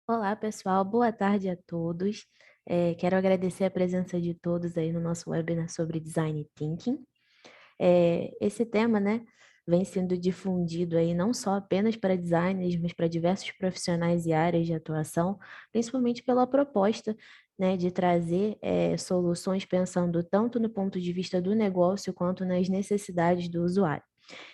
Olá, pessoal. Boa tarde a todos. Quero agradecer a presença de todos aí no nosso webinar sobre Design Thinking. Esse tema, né, vem sendo difundido aí não só apenas para designers, mas para diversos profissionais e áreas de atuação, principalmente pela proposta, né, de trazer soluções pensando tanto no ponto de vista do negócio quanto nas necessidades do usuário.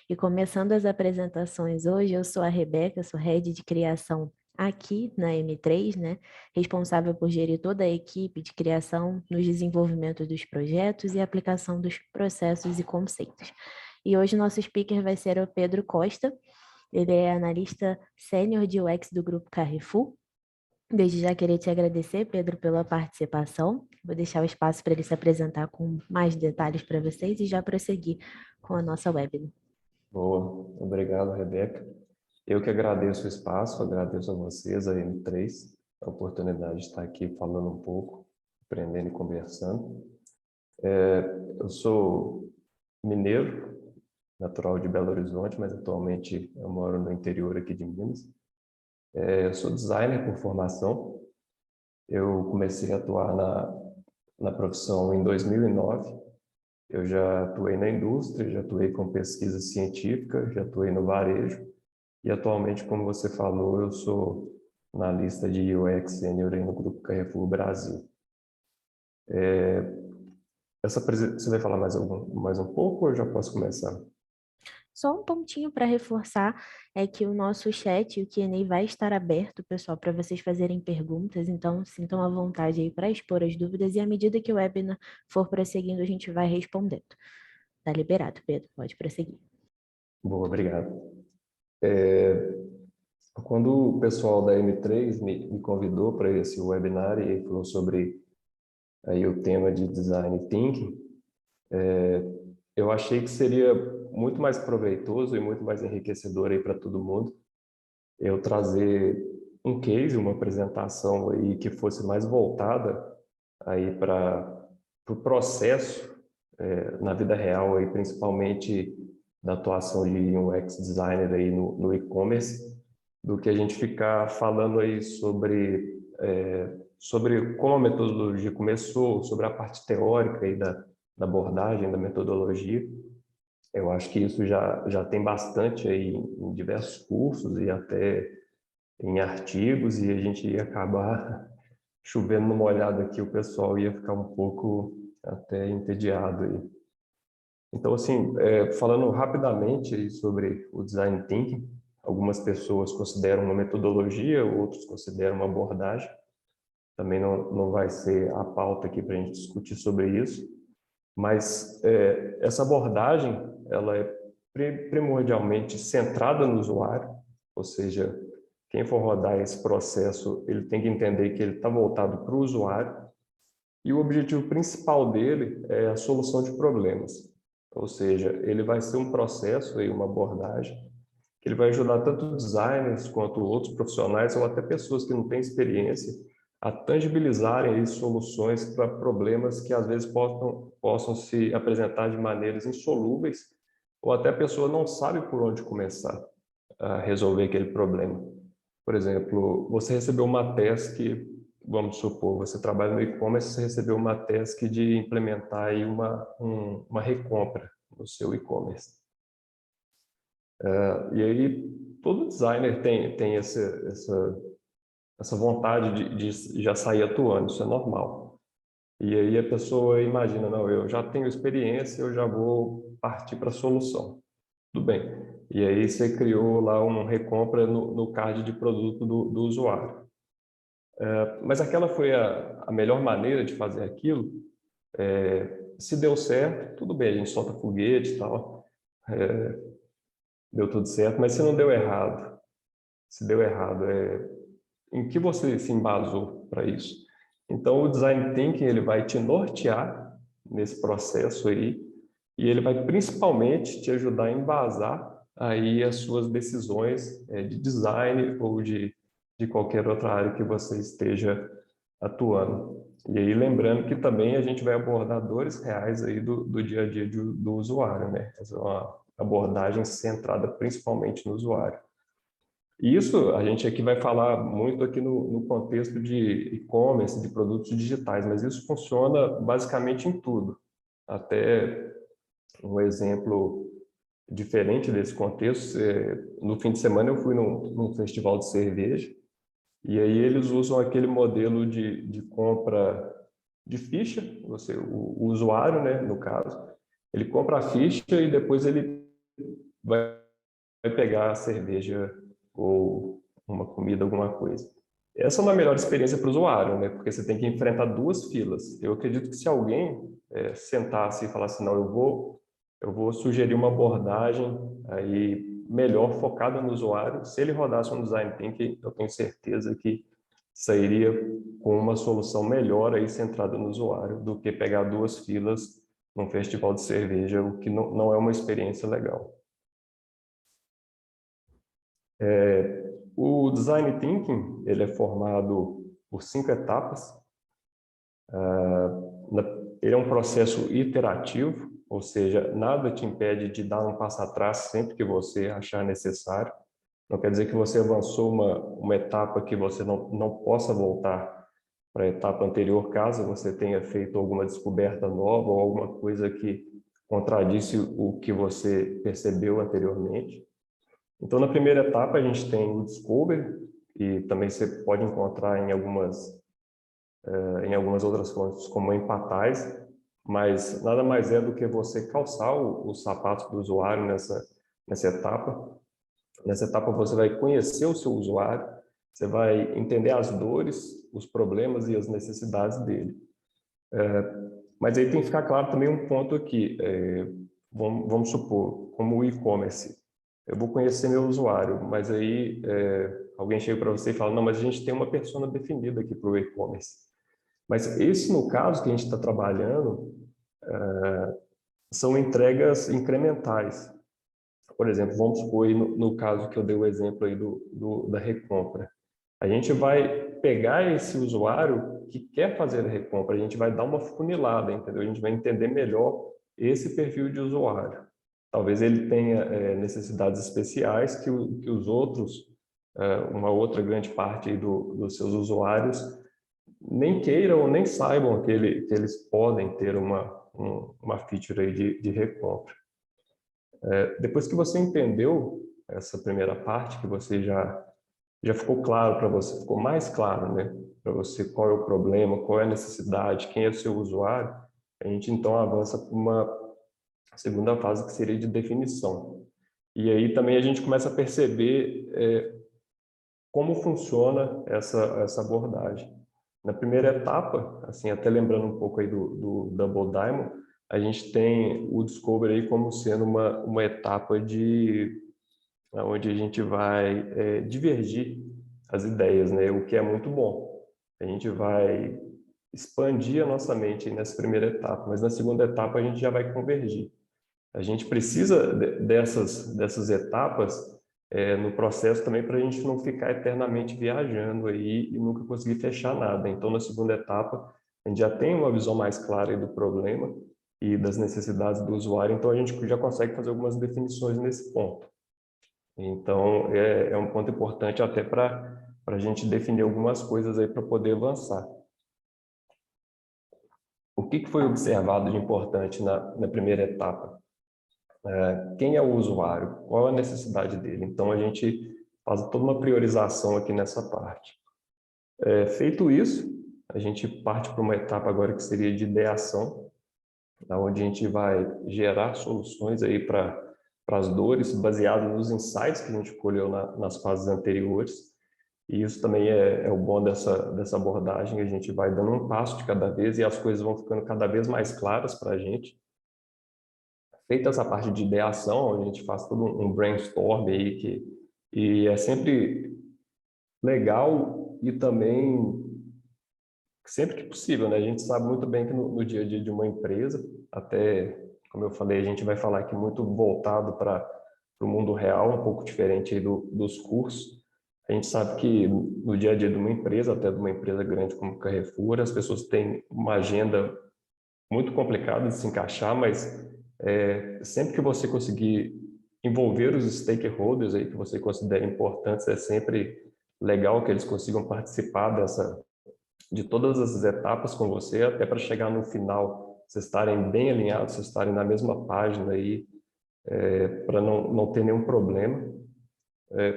E começando as apresentações hoje, eu sou a Rebeca, sou head de criação aqui na M3, né? Responsável por gerir toda a equipe de criação nos desenvolvimentos dos projetos e aplicação dos processos e conceitos. E hoje nosso speaker vai ser o Pedro Costa, ele é analista sênior de UX do Grupo Carrefour. Desde já queria te agradecer, Pedro, pela participação. Vou deixar o espaço para ele se apresentar com mais detalhes para vocês e já prosseguir com a nossa webinar. Boa, obrigado, Rebeca. Eu que agradeço o espaço, agradeço a vocês, a M3, a oportunidade de estar aqui falando um pouco, aprendendo e conversando. Eu sou mineiro, natural de Belo Horizonte, mas atualmente eu moro no interior aqui de Minas. Eu sou designer por formação. Eu comecei a atuar na profissão em 2009. Eu já atuei na indústria, já atuei com pesquisa científica, já atuei no varejo. E atualmente, como você falou, eu sou na lista de UX Senior aí no Grupo Carrefour Brasil. Você vai falar mais um pouco ou eu já posso começar? Só um pontinho para reforçar é que o nosso chat, o Q&A vai estar aberto, pessoal, para vocês fazerem perguntas, então sintam à vontade aí para expor as dúvidas e à medida que o webinar for prosseguindo, a gente vai respondendo. Tá liberado, Pedro, pode prosseguir. Boa, obrigado. Quando o pessoal da M3 me convidou para esse webinar e falou sobre aí o tema de Design Thinking, eu achei que seria muito mais proveitoso e muito mais enriquecedor aí para todo mundo eu trazer um case, uma apresentação aí que fosse mais voltada aí para o pro processo na vida real aí principalmente da atuação de um UX designer aí no e-commerce, do que a gente ficar falando aí sobre como a metodologia começou, sobre a parte teórica aí da abordagem, da metodologia. Eu acho que isso já tem bastante aí em diversos cursos e até em artigos, e a gente ia acabar chovendo numa olhada aqui, o pessoal ia ficar um pouco até entediado aí. Então, assim, falando rapidamente aí sobre o Design Thinking, algumas pessoas consideram uma metodologia, outros consideram uma abordagem. Também não vai ser a pauta aqui para a gente discutir sobre isso, mas essa abordagem, ela é primordialmente centrada no usuário, ou seja, quem for rodar esse processo, ele tem que entender que ele está voltado para o usuário e o objetivo principal dele é a solução de problemas. Ou seja, ele vai ser um processo e uma abordagem que ele vai ajudar tanto designers quanto outros profissionais ou até pessoas que não têm experiência a tangibilizarem aí soluções para problemas que às vezes possam se apresentar de maneiras insolúveis ou até a pessoa não sabe por onde começar a resolver aquele problema. Por exemplo, você recebeu uma task, vamos supor, você trabalha no e-commerce, você recebeu uma task de implementar aí uma recompra no seu e-commerce. E aí, todo designer tem essa vontade de já sair atuando, isso é normal. E aí a pessoa imagina, não, eu já tenho experiência, eu já vou partir para a solução. Tudo bem. E aí você criou lá uma recompra no card de produto do usuário. Mas aquela foi a melhor maneira de fazer aquilo? Se deu certo, tudo bem, a gente solta foguete e tal, deu tudo certo, mas se não deu errado, se deu errado, em que você se embasou para isso? Então, o Design Thinking ele vai te nortear nesse processo aí e ele vai principalmente te ajudar a embasar aí as suas decisões de design ou de qualquer outra área que você esteja atuando. E aí, lembrando que também a gente vai abordar dores reais aí do dia a dia do usuário, né? Essa é uma abordagem centrada principalmente no usuário. E isso a gente aqui vai falar muito aqui no contexto de e-commerce, de produtos digitais, mas isso funciona basicamente em tudo. Até um exemplo diferente desse contexto, no fim de semana eu fui num festival de cerveja, e aí eles usam aquele modelo de compra de ficha, o usuário, né, no caso, ele compra a ficha e depois ele vai pegar a cerveja ou uma comida, alguma coisa. Essa é uma melhor experiência para o usuário, né? Porque você tem que enfrentar duas filas. Eu acredito que se alguém sentasse e falasse, não, eu vou sugerir uma abordagem aí melhor focada no usuário, se ele rodasse um design thinking, eu tenho certeza que sairia com uma solução melhor aí centrada no usuário do que pegar duas filas num festival de cerveja, o que não é uma experiência legal. O Design Thinking, ele é formado por 5 etapas. Ele é um processo iterativo, ou seja, nada te impede de dar um passo atrás sempre que você achar necessário. Não quer dizer que você avançou uma etapa que você não possa voltar para a etapa anterior, caso você tenha feito alguma descoberta nova ou alguma coisa que contradisse o que você percebeu anteriormente. Então, na primeira etapa, a gente tem o Discovery, e também você pode encontrar em algumas outras fontes, como empatais, mas nada mais é do que você calçar os sapatos do usuário nessa etapa. Nessa etapa, você vai conhecer o seu usuário, você vai entender as dores, os problemas e as necessidades dele. Mas aí tem que ficar claro também um ponto aqui. Vamos supor, como o e-commerce, eu vou conhecer meu usuário, mas aí alguém chega para você e fala, não, mas a gente tem uma persona definida aqui para o e-commerce. Mas esse, no caso que a gente está trabalhando, são entregas incrementais. Por exemplo, vamos supor aí no caso que eu dei o exemplo aí da recompra. A gente vai pegar esse usuário que quer fazer a recompra, a gente vai dar uma funilada, entendeu? A gente vai entender melhor esse perfil de usuário. Talvez ele tenha necessidades especiais que os outros, uma outra grande parte aí dos seus usuários, nem queiram ou nem saibam que eles podem ter uma feature aí de recompra. Depois que você entendeu essa primeira parte, que você já ficou claro para você, ficou mais claro, né, para você qual é o problema, qual é a necessidade, quem é o seu usuário, a gente então avança para uma segunda fase que seria de definição. E aí também a gente começa a perceber como funciona essa abordagem. Na primeira etapa, assim, até lembrando um pouco aí do Double Diamond, a gente tem o Discovery aí como sendo uma etapa onde a gente vai divergir as ideias, né? O que é muito bom. A gente vai expandir a nossa mente nessa primeira etapa, mas na segunda etapa a gente já vai convergir. A gente precisa dessas etapas no processo também para a gente não ficar eternamente viajando aí e nunca conseguir fechar nada. Então, na segunda etapa, a gente já tem uma visão mais clara aí do problema e das necessidades do usuário, então a gente já consegue fazer algumas definições nesse ponto. Então, é um ponto importante até para a gente definir algumas coisas aí para poder avançar. O que foi observado de importante na primeira etapa? Quem é o usuário? Qual a necessidade dele? Então, a gente faz toda uma priorização aqui nessa parte. Feito isso, a gente parte para uma etapa agora que seria de ideação, onde a gente vai gerar soluções aí para as dores, baseado nos insights que a gente colheu nas fases anteriores. E isso também é o bom dessa abordagem, a gente vai dando um passo de cada vez e as coisas vão ficando cada vez mais claras para a gente. Feita essa parte de ideação, a gente faz todo um brainstorm aí, e é sempre legal e também sempre que possível, né? A gente sabe muito bem que no dia a dia de uma empresa, até, como eu falei, a gente vai falar aqui muito voltado para o mundo real, um pouco diferente aí dos cursos. A gente sabe que no dia a dia de uma empresa, até de uma empresa grande como Carrefour, as pessoas têm uma agenda muito complicada de se encaixar, mas sempre que você conseguir envolver os stakeholders aí que você considera importantes, é sempre legal que eles consigam participar de todas as etapas com você, até para chegar no final, vocês estarem bem alinhados, vocês estarem na mesma página aí, para não ter nenhum problema.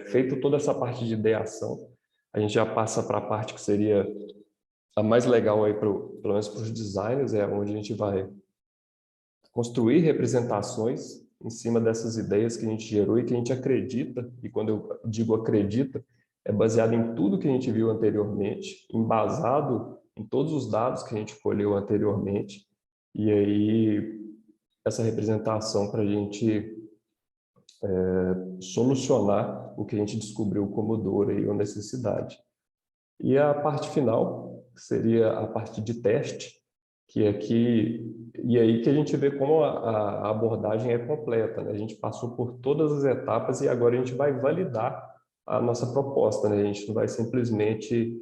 Feito toda essa parte de ideação, a gente já passa para a parte que seria a mais legal aí, pelo menos para os designers, é onde a gente vai construir representações em cima dessas ideias que a gente gerou e que a gente acredita, e quando eu digo acredita, é baseado em tudo que a gente viu anteriormente, embasado em todos os dados que a gente colheu anteriormente, e aí essa representação para a gente solucionar o que a gente descobriu como dor aí, ou necessidade. E a parte final seria a parte de teste, que é e aí que a gente vê como a abordagem é completa, né? A gente passou por todas as etapas e agora a gente vai validar a nossa proposta, né? A gente não vai simplesmente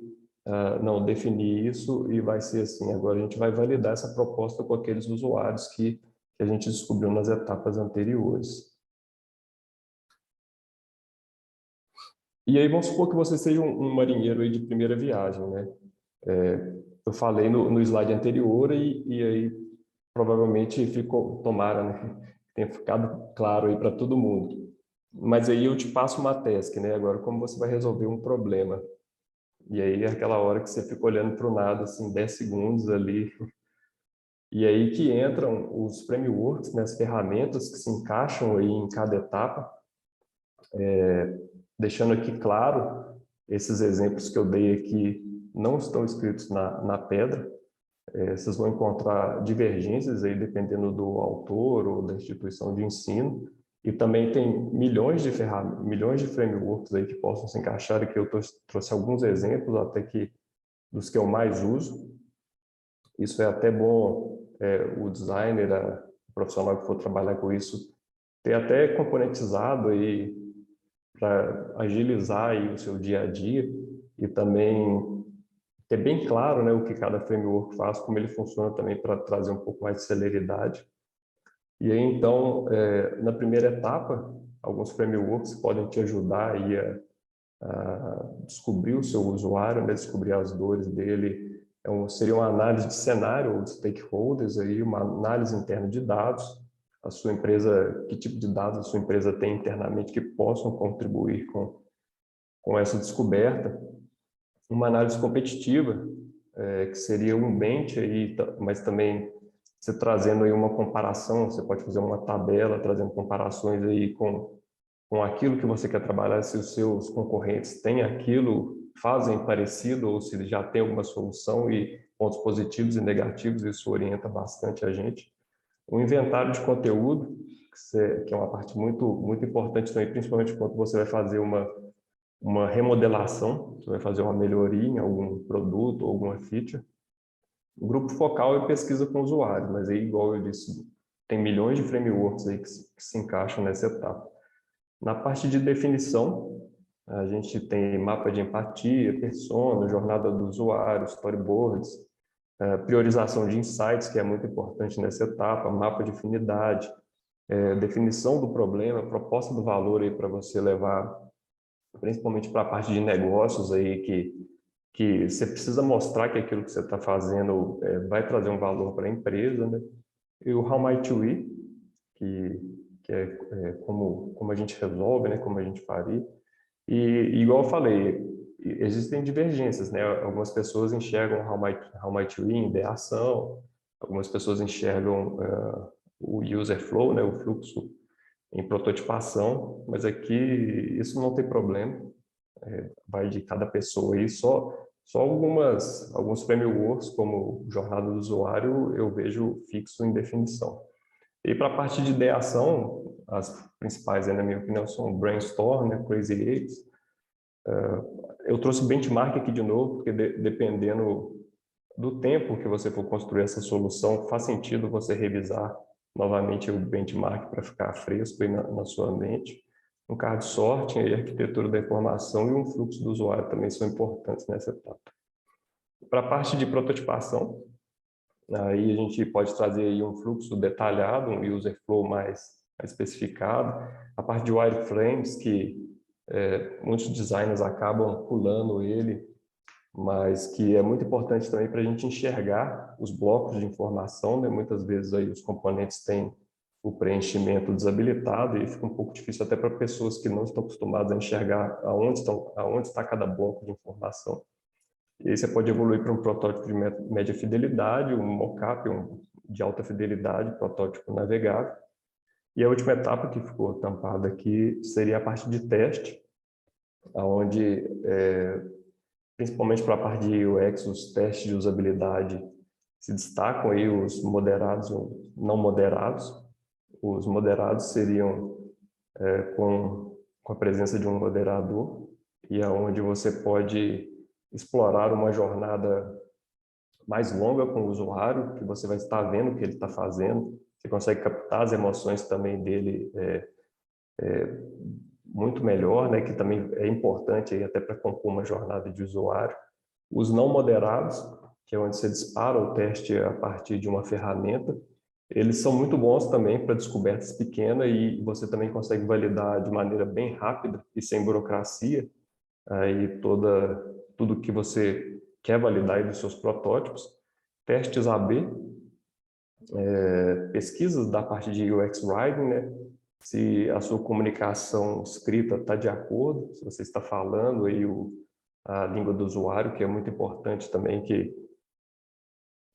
não definir isso e vai ser assim. Agora a gente vai validar essa proposta com aqueles usuários que a gente descobriu nas etapas anteriores. E aí vamos supor que você seja um marinheiro aí de primeira viagem, né? Eu falei no slide anterior e aí provavelmente ficou, tomara, né? Tenha ficado claro aí para todo mundo. Mas aí eu te passo uma task, né? Agora, como você vai resolver um problema? E aí é aquela hora que você fica olhando para o nada, assim, 10 segundos ali. E aí que entram os frameworks, né? As ferramentas que se encaixam aí em cada etapa, deixando aqui claro, esses exemplos que eu dei aqui não estão escritos na pedra. Vocês vão encontrar divergências aí dependendo do autor ou da instituição de ensino. E também tem milhões de ferramentas, milhões de frameworks aí que possam se encaixar. Aqui eu trouxe alguns exemplos, até que dos que eu mais uso. Isso é até bom, o designer, o profissional que for trabalhar com isso, ter até componentizado aí para agilizar aí o seu dia a dia e também ter bem claro, né, o que cada framework faz, como ele funciona também para trazer um pouco mais de celeridade. E aí, então, na primeira etapa, alguns frameworks podem te ajudar aí a descobrir o seu usuário, né, descobrir as dores dele. Seria uma análise de cenário ou de stakeholders, aí, uma análise interna de dados, a sua empresa, que tipo de dados a sua empresa tem internamente que possam contribuir com essa descoberta. Uma análise competitiva, que seria um bench, aí, mas também você trazendo aí uma comparação, você pode fazer uma tabela, trazendo comparações aí com aquilo que você quer trabalhar, se os seus concorrentes têm aquilo, fazem parecido, ou se já tem alguma solução e pontos positivos e negativos, isso orienta bastante a gente. Um inventário de conteúdo, que é uma parte muito, muito importante também, principalmente quando você vai fazer uma remodelação, você vai fazer uma melhoria em algum produto ou alguma feature. O grupo focal é pesquisa com usuários, mas aí, igual eu disse, tem milhões de frameworks aí que se encaixam nessa etapa. Na parte de definição, a gente tem mapa de empatia, persona, jornada do usuário, storyboards, priorização de insights, que é muito importante nessa etapa, mapa de afinidade, definição do problema, proposta do valor aí para você levar, principalmente para a parte de negócios aí, que você precisa mostrar que aquilo que você está fazendo vai trazer um valor para a empresa, né? E o How Might We, que é como a gente resolve, né? Como a gente faria. E igual eu falei, existem divergências, né? Algumas pessoas enxergam How Might We em ideação, algumas pessoas enxergam o user flow, né? O fluxo em prototipação, mas aqui isso não tem problema, vai de cada pessoa aí, só alguns frameworks, como jornada do usuário, eu vejo fixo em definição. E para a parte de ideação, as principais, na minha opinião, são Brainstorm, né, Crazy Eights. Eu trouxe benchmark aqui de novo, porque dependendo do tempo que você for construir essa solução, faz sentido você revisar novamente o benchmark para ficar fresco aí na sua mente. Um card sorting, a arquitetura da informação e um fluxo do usuário também são importantes nessa etapa. Para a parte de prototipação, aí a gente pode trazer aí um fluxo detalhado, um user flow mais especificado. A parte de wireframes, que muitos designers acabam pulando ele, mas que é muito importante também para a gente enxergar os blocos de informação, né? Muitas vezes aí os componentes têm o preenchimento desabilitado e fica um pouco difícil até para pessoas que não estão acostumadas a enxergar aonde está cada bloco de informação. E aí você pode evoluir para um protótipo de média fidelidade, um mockup de alta fidelidade, protótipo navegável. E a última etapa que ficou tampada aqui seria a parte de teste, onde, principalmente para a parte de UX, os testes de usabilidade se destacam aí os moderados e não moderados. Os moderados seriam com a presença de um moderador, e aonde você pode explorar uma jornada mais longa com o usuário, que você vai estar vendo o que ele está fazendo, você consegue captar as emoções também dele muito melhor, né, que também é importante aí até para compor uma jornada de usuário. Os não moderados, que é onde você dispara o teste a partir de uma ferramenta, eles são muito bons também para descobertas pequenas e você também consegue validar de maneira bem rápida e sem burocracia aí tudo que você quer validar aí dos seus protótipos. Testes AB, pesquisas da parte de UX Writing, né? Se a sua comunicação escrita está de acordo, se você está falando aí a língua do usuário, que é muito importante também,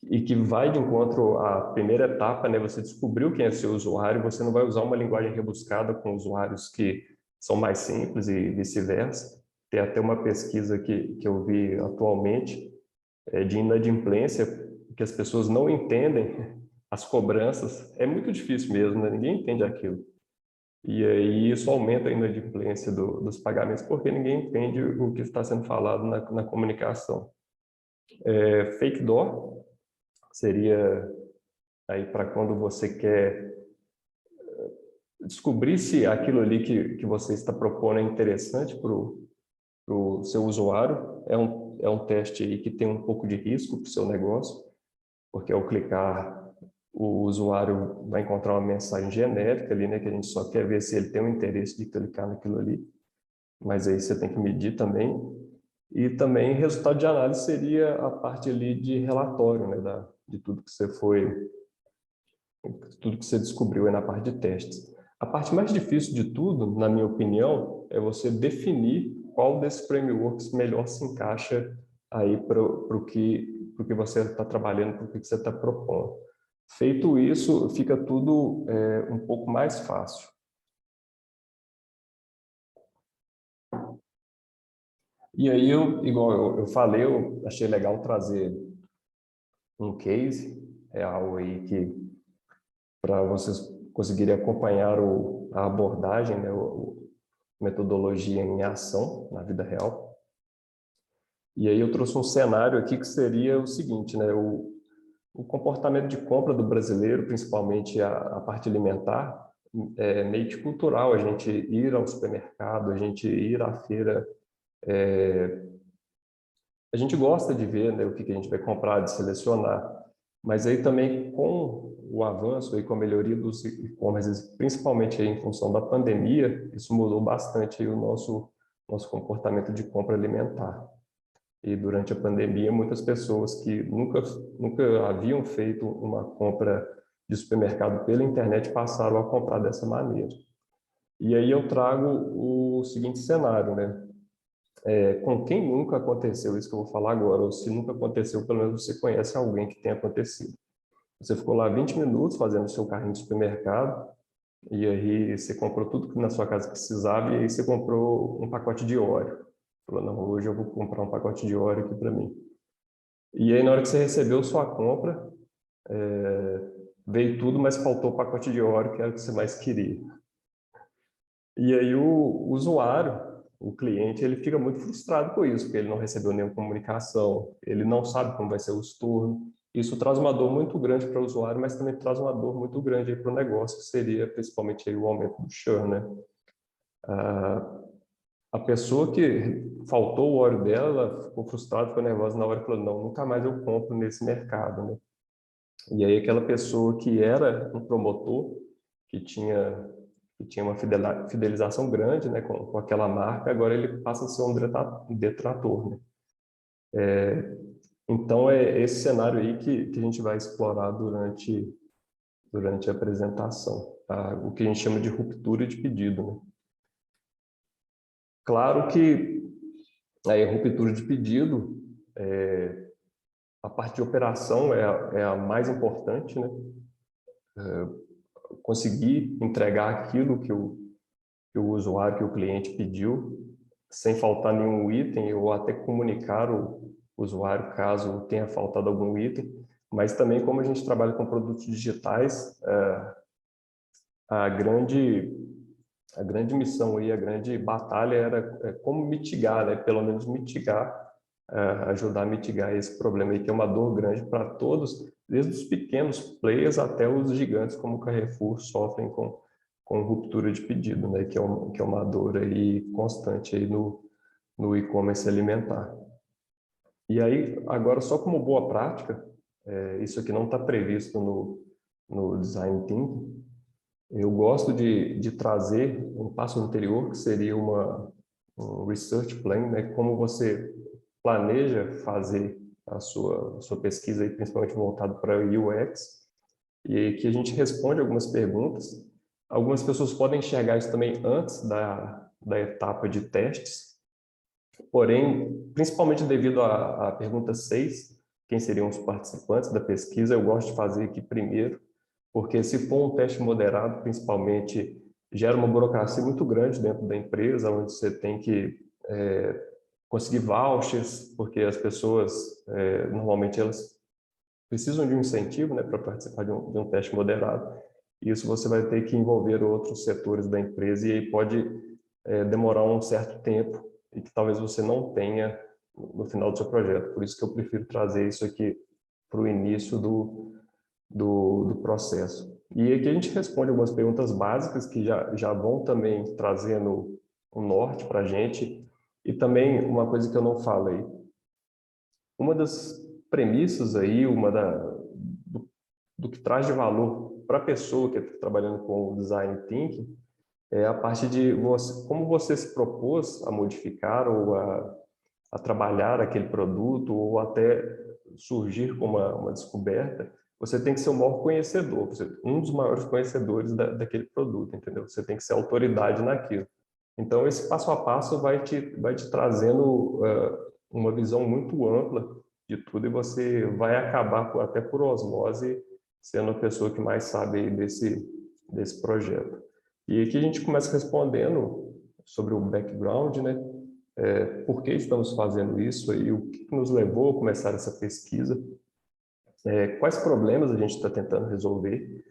e que vai de encontro à primeira etapa, né? Você descobriu quem é seu usuário, você não vai usar uma linguagem rebuscada com usuários que são mais simples e vice-versa. Tem até uma pesquisa que eu vi atualmente de inadimplência, que as pessoas não entendem as cobranças. É muito difícil mesmo, né? Ninguém entende aquilo. E aí isso aumenta a inadimplência dos pagamentos, porque ninguém entende o que está sendo falado na comunicação. Fake door seria aí para quando você quer descobrir se aquilo ali que você está propondo é interessante para o seu usuário. É um teste aí que tem um pouco de risco para o seu negócio, porque ao clicar o usuário vai encontrar uma mensagem genérica ali, né, que a gente só quer ver se ele tem o interesse de clicar naquilo ali, mas aí você tem que medir também. E também resultado de análise seria a parte ali de relatório, né, de tudo que você descobriu aí na parte de testes. A parte mais difícil de tudo, na minha opinião, é você definir qual desses frameworks melhor se encaixa aí para o que você está trabalhando, para o que você está propondo. Feito isso, fica tudo um pouco mais fácil. E aí, igual eu falei, eu achei legal trazer um case real aí que para vocês conseguirem acompanhar a abordagem, né, metodologia em ação na vida real. E aí eu trouxe um cenário aqui que seria o seguinte, né, o comportamento de compra do brasileiro, principalmente a parte alimentar, é meio que cultural, a gente ir ao supermercado, a gente ir à feira, a gente gosta de ver, né, o que a gente vai comprar, de selecionar, mas aí também com o avanço e com a melhoria dos e-commerce, principalmente aí em função da pandemia, isso mudou bastante aí o nosso comportamento de compra alimentar. E durante a pandemia, muitas pessoas que nunca haviam feito uma compra de supermercado pela internet passaram a comprar dessa maneira. E aí eu trago o seguinte cenário, né? Com quem nunca aconteceu isso que eu vou falar agora, ou se nunca aconteceu, pelo menos você conhece alguém que tenha acontecido. Você ficou lá 20 minutos fazendo o seu carrinho de supermercado, e aí você comprou tudo que na sua casa precisava, e aí você comprou um pacote de óleo. Falou, não, hoje eu vou comprar um pacote de óleo aqui para mim. E aí, na hora que você recebeu sua compra, veio tudo, mas faltou o pacote de óleo, que era o que você mais queria. E aí o usuário, o cliente, ele fica muito frustrado com isso, porque ele não recebeu nenhuma comunicação, ele não sabe como vai ser o estorno. Isso traz uma dor muito grande para o usuário, mas também traz uma dor muito grande para o negócio, que seria principalmente aí o aumento do churn, né? A pessoa que faltou o óleo dela ficou frustrada, ficou nervosa na hora e falou, não, nunca mais eu compro nesse mercado, né? E aí aquela pessoa que era um promotor, que tinha uma fidelização grande, né, com aquela marca, agora ele passa a ser um detrator, né? Então, é esse cenário aí que a gente vai explorar durante a apresentação, tá? O que a gente chama de ruptura de pedido, né? Claro que a ruptura de pedido, a parte de operação é a mais importante, né? Conseguir entregar aquilo que o usuário, que o cliente pediu, sem faltar nenhum item, ou até comunicar o usuário caso tenha faltado algum item. Mas também, como a gente trabalha com produtos digitais, a grande missão e a grande batalha era como mitigar, né? Pelo menos mitigar, ajudar a mitigar esse problema aí, que é uma dor grande para todos, desde os pequenos players até os gigantes como o Carrefour sofrem com ruptura de pedido, né? Que é uma dor aí constante aí no e-commerce alimentar. E aí, agora, só como boa prática, isso aqui não está previsto no Design Thinking. Eu gosto de trazer um passo anterior, que seria um research plan, né? Como você planeja fazer a sua pesquisa, aí, principalmente voltado para UX, e aí que a gente responde algumas perguntas. Algumas pessoas podem enxergar isso também antes da etapa de testes, porém, principalmente devido à pergunta 6, quem seriam os participantes da pesquisa, eu gosto de fazer aqui primeiro, porque se for um teste moderado, principalmente, gera uma burocracia muito grande dentro da empresa, onde você tem que conseguir vouchers, porque as pessoas, normalmente, elas precisam de um incentivo, né, para participar de um teste moderado. E isso você vai ter que envolver outros setores da empresa, e aí pode demorar um certo tempo, e que talvez você não tenha no final do seu projeto. Por isso que eu prefiro trazer isso aqui para o início do processo. E aqui a gente responde algumas perguntas básicas que já vão também trazendo um norte para a gente. E também uma coisa que eu não falei, uma das premissas aí, do que traz de valor para a pessoa que está trabalhando com o Design Thinking, é a parte de como você se propôs a modificar ou a trabalhar aquele produto, ou até surgir com uma descoberta. Você tem que ser o maior conhecedor, um dos maiores conhecedores daquele produto, entendeu? Você tem que ser autoridade naquilo. Então, esse passo a passo vai te trazendo uma visão muito ampla de tudo, e você vai acabar, até por osmose, sendo a pessoa que mais sabe aí desse projeto. E aqui a gente começa respondendo sobre o background, né? Por que estamos fazendo isso e o que nos levou a começar essa pesquisa, quais problemas a gente está tentando resolver,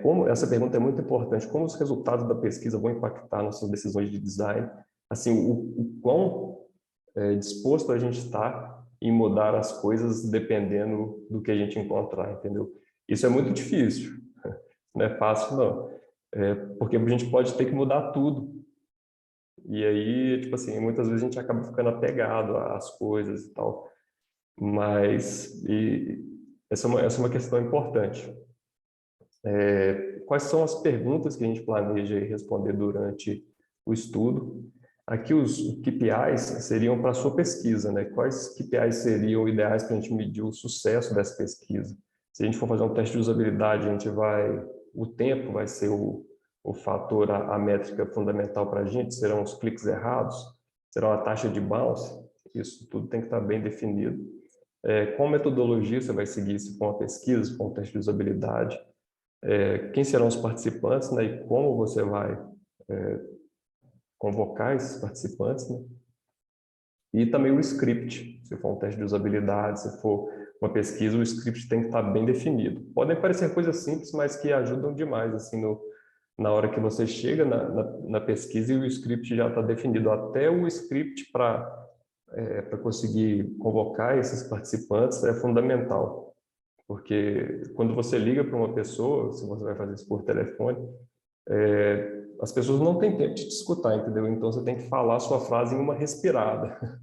como essa pergunta é muito importante, como os resultados da pesquisa vão impactar nossas decisões de design, assim, o quão disposto a gente está em mudar as coisas dependendo do que a gente encontrar, entendeu? Isso é muito difícil, não é fácil não, porque a gente pode ter que mudar tudo. E aí, tipo assim, muitas vezes a gente acaba ficando apegado às coisas e tal. Mas essa é uma questão importante. Quais são as perguntas que a gente planeja responder durante o estudo? Aqui os KPIs seriam para a sua pesquisa, né? Quais KPIs seriam ideais para a gente medir o sucesso dessa pesquisa? Se a gente for fazer um teste de usabilidade, o tempo vai ser o fator, a métrica fundamental para a gente, serão os cliques errados, será a taxa de bounce, isso tudo tem que estar bem definido. Qual metodologia você vai seguir, se for uma pesquisa, se for um teste de usabilidade, quem serão os participantes, né, e como você vai convocar esses participantes, né? E também o script, se for um teste de usabilidade, se for uma pesquisa, o script tem que estar bem definido. Podem parecer coisas simples, mas que ajudam demais, assim, na hora que você chega na pesquisa e o script já está definido. Até o script para conseguir convocar esses participantes é fundamental. Porque quando você liga para uma pessoa, se você vai fazer isso por telefone, as pessoas não têm tempo de te escutar, entendeu? Então você tem que falar a sua frase em uma respirada.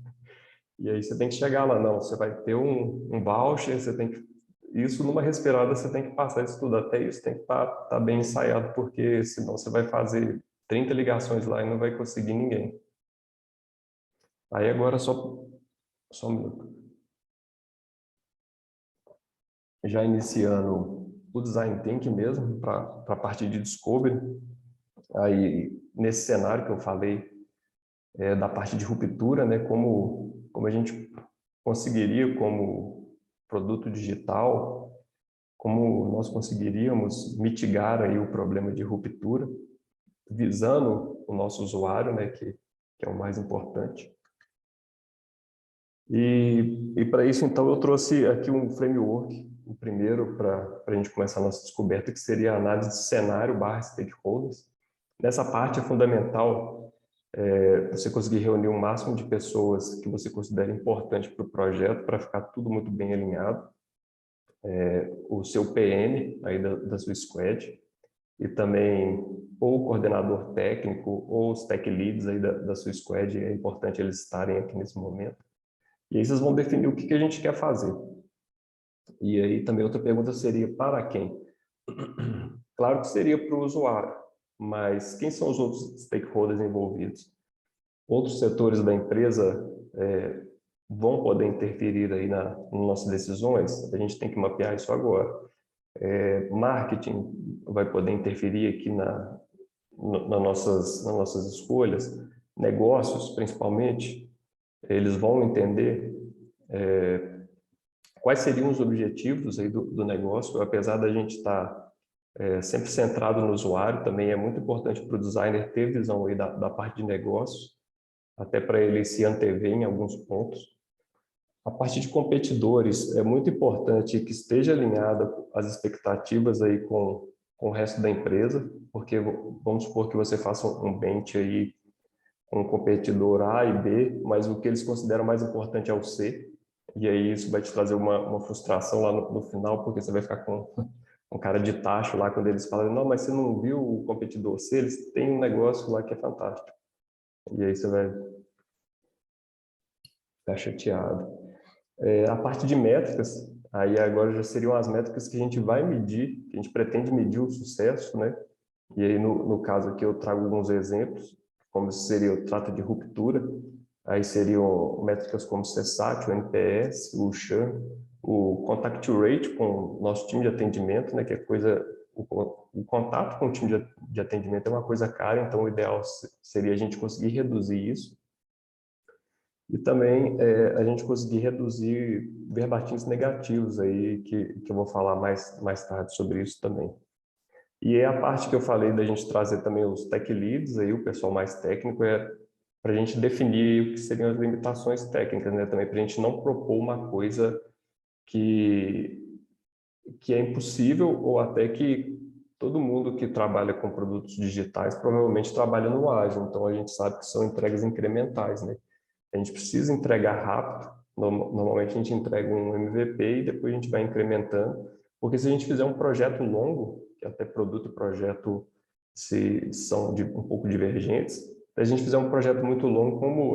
E aí você tem que chegar lá, não, você vai ter um voucher, você tem que isso numa respirada você tem que passar isso tudo, até isso tem que estar bem ensaiado, porque senão você vai fazer 30 ligações lá e não vai conseguir ninguém. Aí agora só um minuto. Já iniciando o design thinking mesmo, para a parte de discovery, aí nesse cenário que eu falei, da parte de ruptura, né, como a gente conseguiria, como produto digital, como nós conseguiríamos mitigar aí o problema de ruptura, visando o nosso usuário, né, que é o mais importante. E para isso, então, eu trouxe aqui um framework, o primeiro, para a gente começar a nossa descoberta, que seria a análise de cenário / stakeholders. Nessa parte é fundamental você conseguir reunir o máximo de pessoas que você considera importante para o projeto, para ficar tudo muito bem alinhado. O seu PM aí da sua squad, e também ou o coordenador técnico ou os tech leads aí da sua squad, é importante eles estarem aqui nesse momento. E aí vocês vão definir o que a gente quer fazer. E aí também outra pergunta seria para quem? Claro que seria para o usuário, mas quem são os outros stakeholders envolvidos? Outros setores da empresa vão poder interferir aí nas nossas decisões? A gente tem que mapear isso agora. Marketing vai poder interferir aqui nas nossas escolhas. Negócios, principalmente, eles vão entender quais seriam os objetivos aí do negócio, apesar da gente estar sempre centrado no usuário, também é muito importante para o designer ter visão aí da parte de negócio, até para ele se antever em alguns pontos. A parte de competidores é muito importante que esteja alinhada as expectativas aí com o resto da empresa, porque vamos supor que você faça um bench aí com o competidor A e B, mas o que eles consideram mais importante é o C, e aí isso vai te trazer uma frustração lá no final, porque você vai ficar com um cara de tacho lá quando eles falam, não, mas você não viu o competidor C, eles têm um negócio lá que é fantástico. E aí você vai ficar chateado. A parte de métricas, aí agora já seriam as métricas que a gente vai medir, que a gente pretende medir o sucesso, né? E aí no caso aqui eu trago alguns exemplos, como seria o trato de ruptura, aí seriam métricas como o CSAT, o NPS, o CHAN, o contact rate com o nosso time de atendimento, né, que é coisa, o contato com o time de atendimento é uma coisa cara, então o ideal seria a gente conseguir reduzir isso. E também a gente conseguir reduzir verbatins negativos aí, que eu vou falar mais tarde sobre isso também. E é a parte que eu falei da gente trazer também os tech leads, aí o pessoal mais técnico, para a gente definir o que seriam as limitações técnicas, né? Também para a gente não propor uma coisa que é impossível, ou até que todo mundo que trabalha com produtos digitais provavelmente trabalha no ágil, então a gente sabe que são entregas incrementais, né? A gente precisa entregar rápido, normalmente a gente entrega um MVP e depois a gente vai incrementando, porque se a gente fizer um projeto longo, que até produto e projeto são um pouco divergentes, se a gente fizer um projeto muito longo, como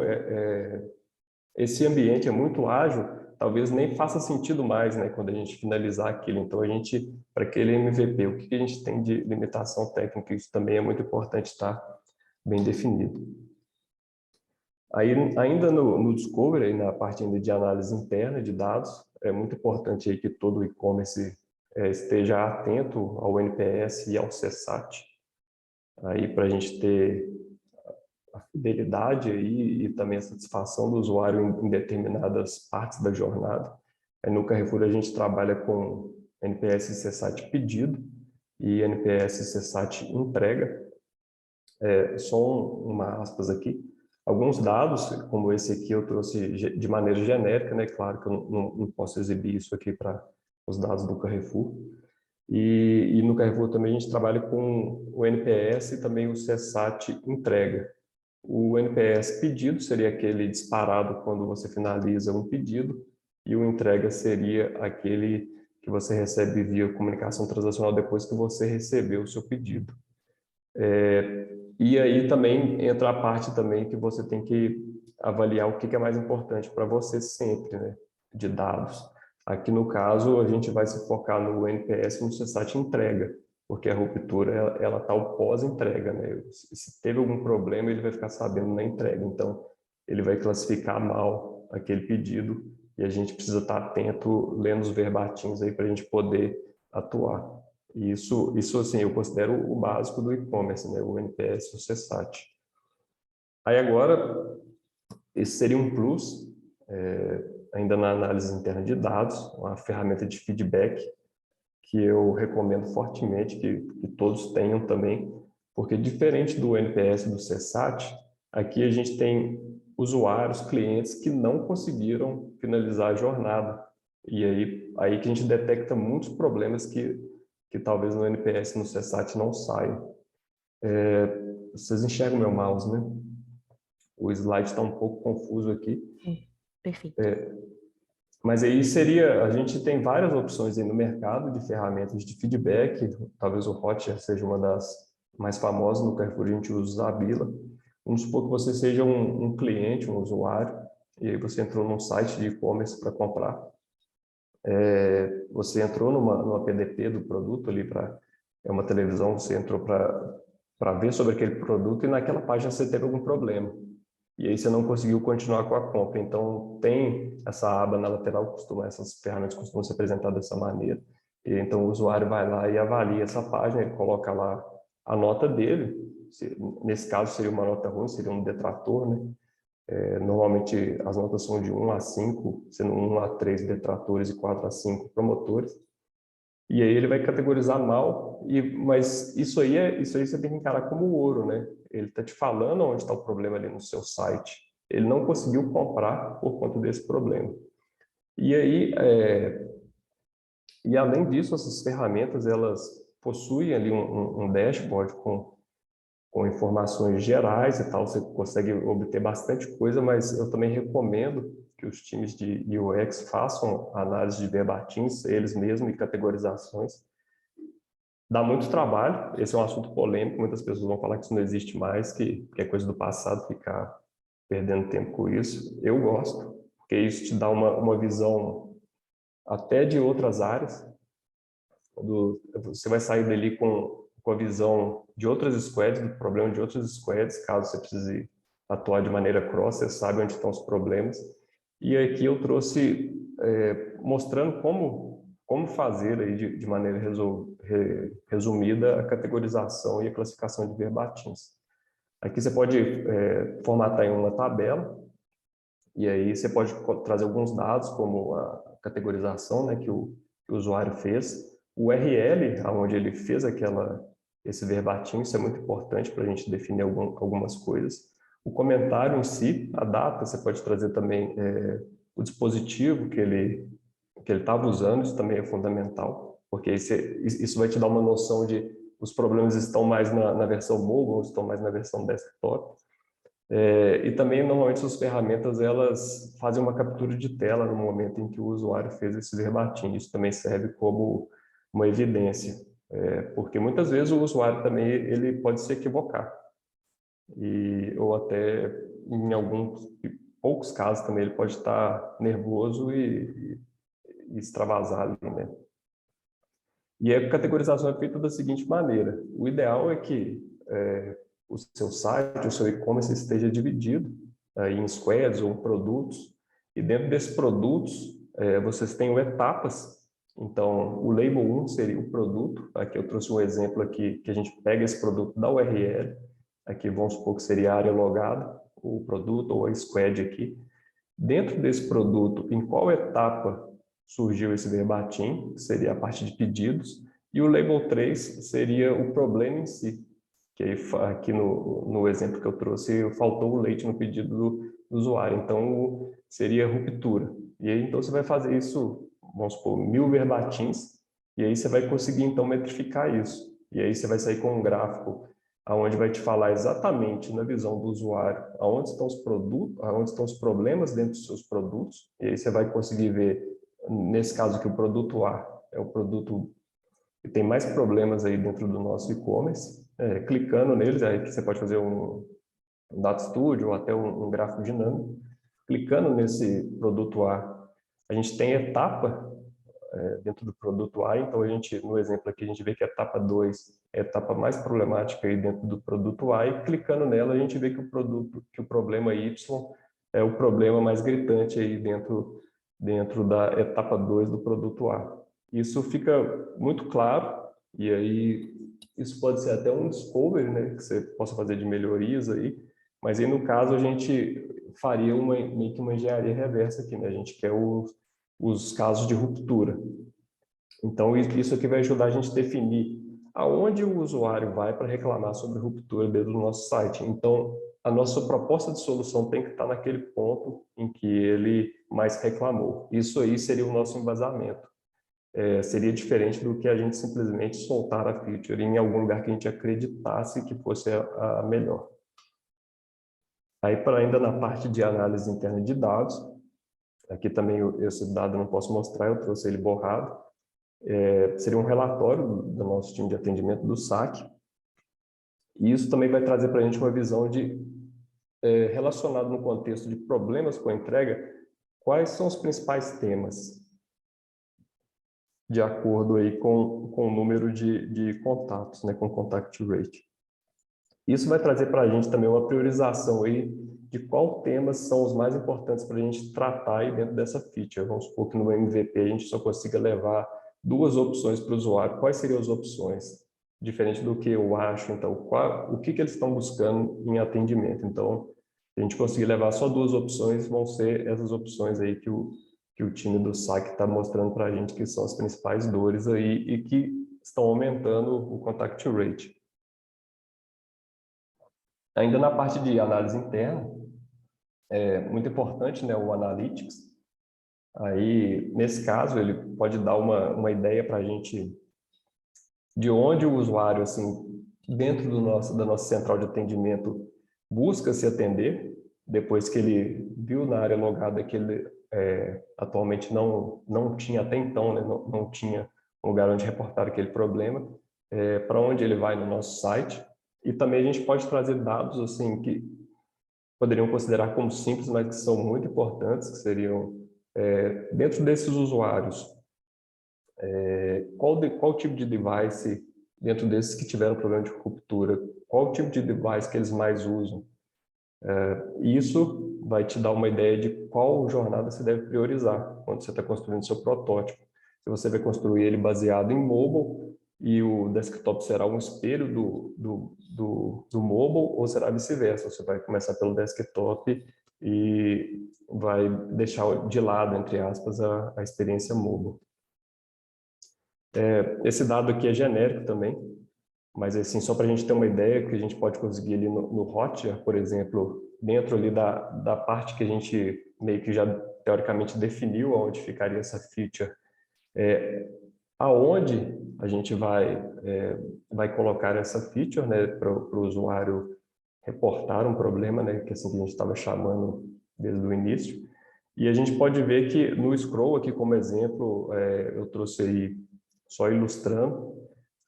esse ambiente é muito ágil, talvez nem faça sentido mais, né, quando a gente finalizar aquilo. Então, para aquele MVP, o que a gente tem de limitação técnica, isso também é muito importante estar bem definido. Aí, ainda no Discovery, na parte ainda de análise interna de dados, é muito importante aí que todo e-commerce esteja atento ao NPS e ao CSAT, aí para a gente ter a fidelidade aí, e também a satisfação do usuário em determinadas partes da jornada. Aí no Carrefour a gente trabalha com NPS e CSAT pedido e NPS e CSAT entrega. Só uma aspas aqui. Alguns dados, como esse aqui, eu trouxe de maneira genérica, né? Claro que eu não posso exibir isso aqui para os dados do Carrefour. E no Carrefour também a gente trabalha com o NPS e também o CSAT entrega. O NPS pedido seria aquele disparado quando você finaliza um pedido, e o entrega seria aquele que você recebe via comunicação transacional depois que você recebeu o seu pedido. E aí também entra a parte também que você tem que avaliar o que é mais importante para você sempre, né, de dados. Aqui no caso, a gente vai se focar no NPS no CSAT entrega, porque a ruptura ela está o pós-entrega, né? Se teve algum problema, ele vai ficar sabendo na entrega. Então, ele vai classificar mal aquele pedido e a gente precisa estar atento, lendo os verbatins aí para a gente poder atuar. E isso assim, eu considero o básico do e-commerce, né? O NPS e o CSAT. Aí agora, esse seria um plus, ainda na análise interna de dados, uma ferramenta de feedback que eu recomendo fortemente que todos tenham também, porque diferente do NPS e do CSAT, aqui a gente tem usuários, clientes que não conseguiram finalizar a jornada. E aí que a gente detecta muitos problemas que talvez no NPS e no CSAT não saiam. Vocês enxergam meu mouse, né? O slide está um pouco confuso aqui. Perfeito. Mas aí a gente tem várias opções aí no mercado de ferramentas de feedback, talvez o Hotjar seja uma das mais famosas, no Carrefour a gente usa o Zabila. Vamos supor que você seja um cliente, um usuário, e aí você entrou num site de e-commerce para comprar. Você entrou numa PDP do produto ali, é uma televisão, você entrou para ver sobre aquele produto e naquela página você teve algum problema. E aí você não conseguiu continuar com a compra. Então, tem essa aba na lateral, essas ferramentas costumam ser apresentadas dessa maneira. E então, o usuário vai lá e avalia essa página, ele coloca lá a nota dele. Nesse caso, seria uma nota ruim, seria um detrator, né? Normalmente, as notas são de 1 a 5, sendo 1 a 3 detratores e 4 a 5 promotores. E aí ele vai categorizar mal, mas isso aí você tem que encarar como ouro, né? Ele está te falando onde está o problema ali no seu site. Ele não conseguiu comprar por conta desse problema. E aí, e além disso, essas ferramentas elas possuem ali um dashboard com informações gerais e tal. Você consegue obter bastante coisa, mas eu também recomendo que os times de UX façam análise de verbatins, eles mesmos, e categorizações. Dá muito trabalho, esse é um assunto polêmico, muitas pessoas vão falar que isso não existe mais, que é coisa do passado ficar perdendo tempo com isso. Eu gosto, porque isso te dá uma visão até de outras áreas. Você vai sair dali com a visão de outras squads, do problema de outras squads, caso você precise atuar de maneira cross, você sabe onde estão os problemas. E aqui eu trouxe mostrando como fazer aí de maneira resumida a categorização e a classificação de verbatins. Aqui você pode formatar em uma tabela, e aí você pode trazer alguns dados, como a categorização, né, que o usuário fez, o URL, onde ele fez esse verbatim, isso é muito importante para a gente definir algumas coisas. O comentário em si, a data, você pode trazer também o dispositivo que ele estava usando, isso também é fundamental, porque isso vai te dar uma noção de os problemas estão mais na versão mobile ou estão mais na versão desktop. E também, normalmente, as ferramentas elas fazem uma captura de tela no momento em que o usuário fez esse verbatim. Isso também serve como uma evidência, porque muitas vezes o usuário também ele pode se equivocar. Ou até, em alguns poucos casos, também ele pode estar nervoso e extravasar ali, né? E a categorização é feita da seguinte maneira: o ideal é que o seu site, o seu e-commerce esteja dividido em squads ou produtos, e dentro desses produtos vocês tenham etapas. Então, o label 1 seria o produto. Aqui eu trouxe um exemplo aqui que a gente pega esse produto da URL, aqui vamos supor que seria a área logada, o produto ou a squad aqui. Dentro desse produto, em qual etapa surgiu esse verbatim, que seria a parte de pedidos, e o label 3 seria o problema em si, que aí, aqui no exemplo que eu trouxe, faltou o leite no pedido do usuário, então seria ruptura. E aí, então, você vai fazer isso, vamos supor, 1000 verbatins, e aí você vai conseguir, então, metrificar isso. E aí você vai sair com um gráfico aonde vai te falar exatamente, na visão do usuário, aonde estão os produtos, aonde estão os problemas dentro dos seus produtos, e aí você vai conseguir ver, nesse caso aqui, o produto A é o produto que tem mais problemas aí dentro do nosso e-commerce. Clicando neles, aí que você pode fazer um Data Studio ou até gráfico dinâmico. Clicando nesse produto A, a gente tem etapa dentro do produto A. Então, no exemplo aqui, a gente vê que a etapa 2 é a etapa mais problemática aí dentro do produto A, e clicando nela, a gente vê que o problema Y é o problema mais gritante aí dentro da etapa 2 do produto A. Isso fica muito claro, e aí isso pode ser até um discovery, né, que você possa fazer de melhorias aí, mas aí no caso a gente faria meio que uma engenharia reversa aqui, né? A gente quer os casos de ruptura. Então isso aqui vai ajudar a gente a definir aonde o usuário vai para reclamar sobre ruptura dentro do nosso site. Então a nossa proposta de solução tem que estar naquele ponto em que ele mais reclamou. Isso aí seria o nosso embasamento. Seria diferente do que a gente simplesmente soltar a feature em algum lugar que a gente acreditasse que fosse a melhor. Aí, ainda na parte de análise interna de dados, aqui também esse dado eu não posso mostrar, eu trouxe ele borrado. Seria um relatório do nosso time de atendimento do SAC. E isso também vai trazer para a gente uma visão relacionado no contexto de problemas com a entrega, quais são os principais temas, de acordo aí com o número de contatos, né, com contact rate. Isso vai trazer para a gente também uma priorização aí de qual temas são os mais importantes para a gente tratar aí dentro dessa feature. Vamos supor que no MVP a gente só consiga levar 2 opções para o usuário. Quais seriam as opções? Diferente do que eu acho, então, o que eles estão buscando em atendimento. Então, se a gente conseguir levar só 2 opções, vão ser essas opções aí que o time do SAC está mostrando para a gente que são as principais dores aí e que estão aumentando o contact rate. Ainda na parte de análise interna, é muito importante, né, o Analytics. Aí, nesse caso, ele pode dar uma ideia para a gente de onde o usuário, assim, dentro da nossa central de atendimento, busca se atender, depois que ele viu na área logada que ele atualmente não tinha até então, né, não tinha um lugar onde reportar aquele problema, para onde ele vai no nosso site. E também a gente pode trazer dados assim que poderiam considerar como simples, mas que são muito importantes, que seriam, dentro desses usuários, qual tipo de device, dentro desses que tiveram problema de ruptura, qual tipo de device que eles mais usam. Isso vai te dar uma ideia de qual jornada você deve priorizar quando você está construindo seu protótipo. Se você vai construir ele baseado em mobile e o desktop será um espelho do mobile, ou será vice-versa, você vai começar pelo desktop e vai deixar de lado, entre aspas, a experiência mobile. Esse dado aqui é genérico também, mas assim, só para a gente ter uma ideia que a gente pode conseguir ali no Hotjar, por exemplo, dentro ali da parte que a gente meio que já teoricamente definiu onde ficaria essa feature, aonde a gente vai colocar essa feature, né, para o usuário reportar um problema, né, que é assim que a gente estava chamando desde o início. E a gente pode ver que no scroll aqui como exemplo, eu trouxe aí só ilustrando.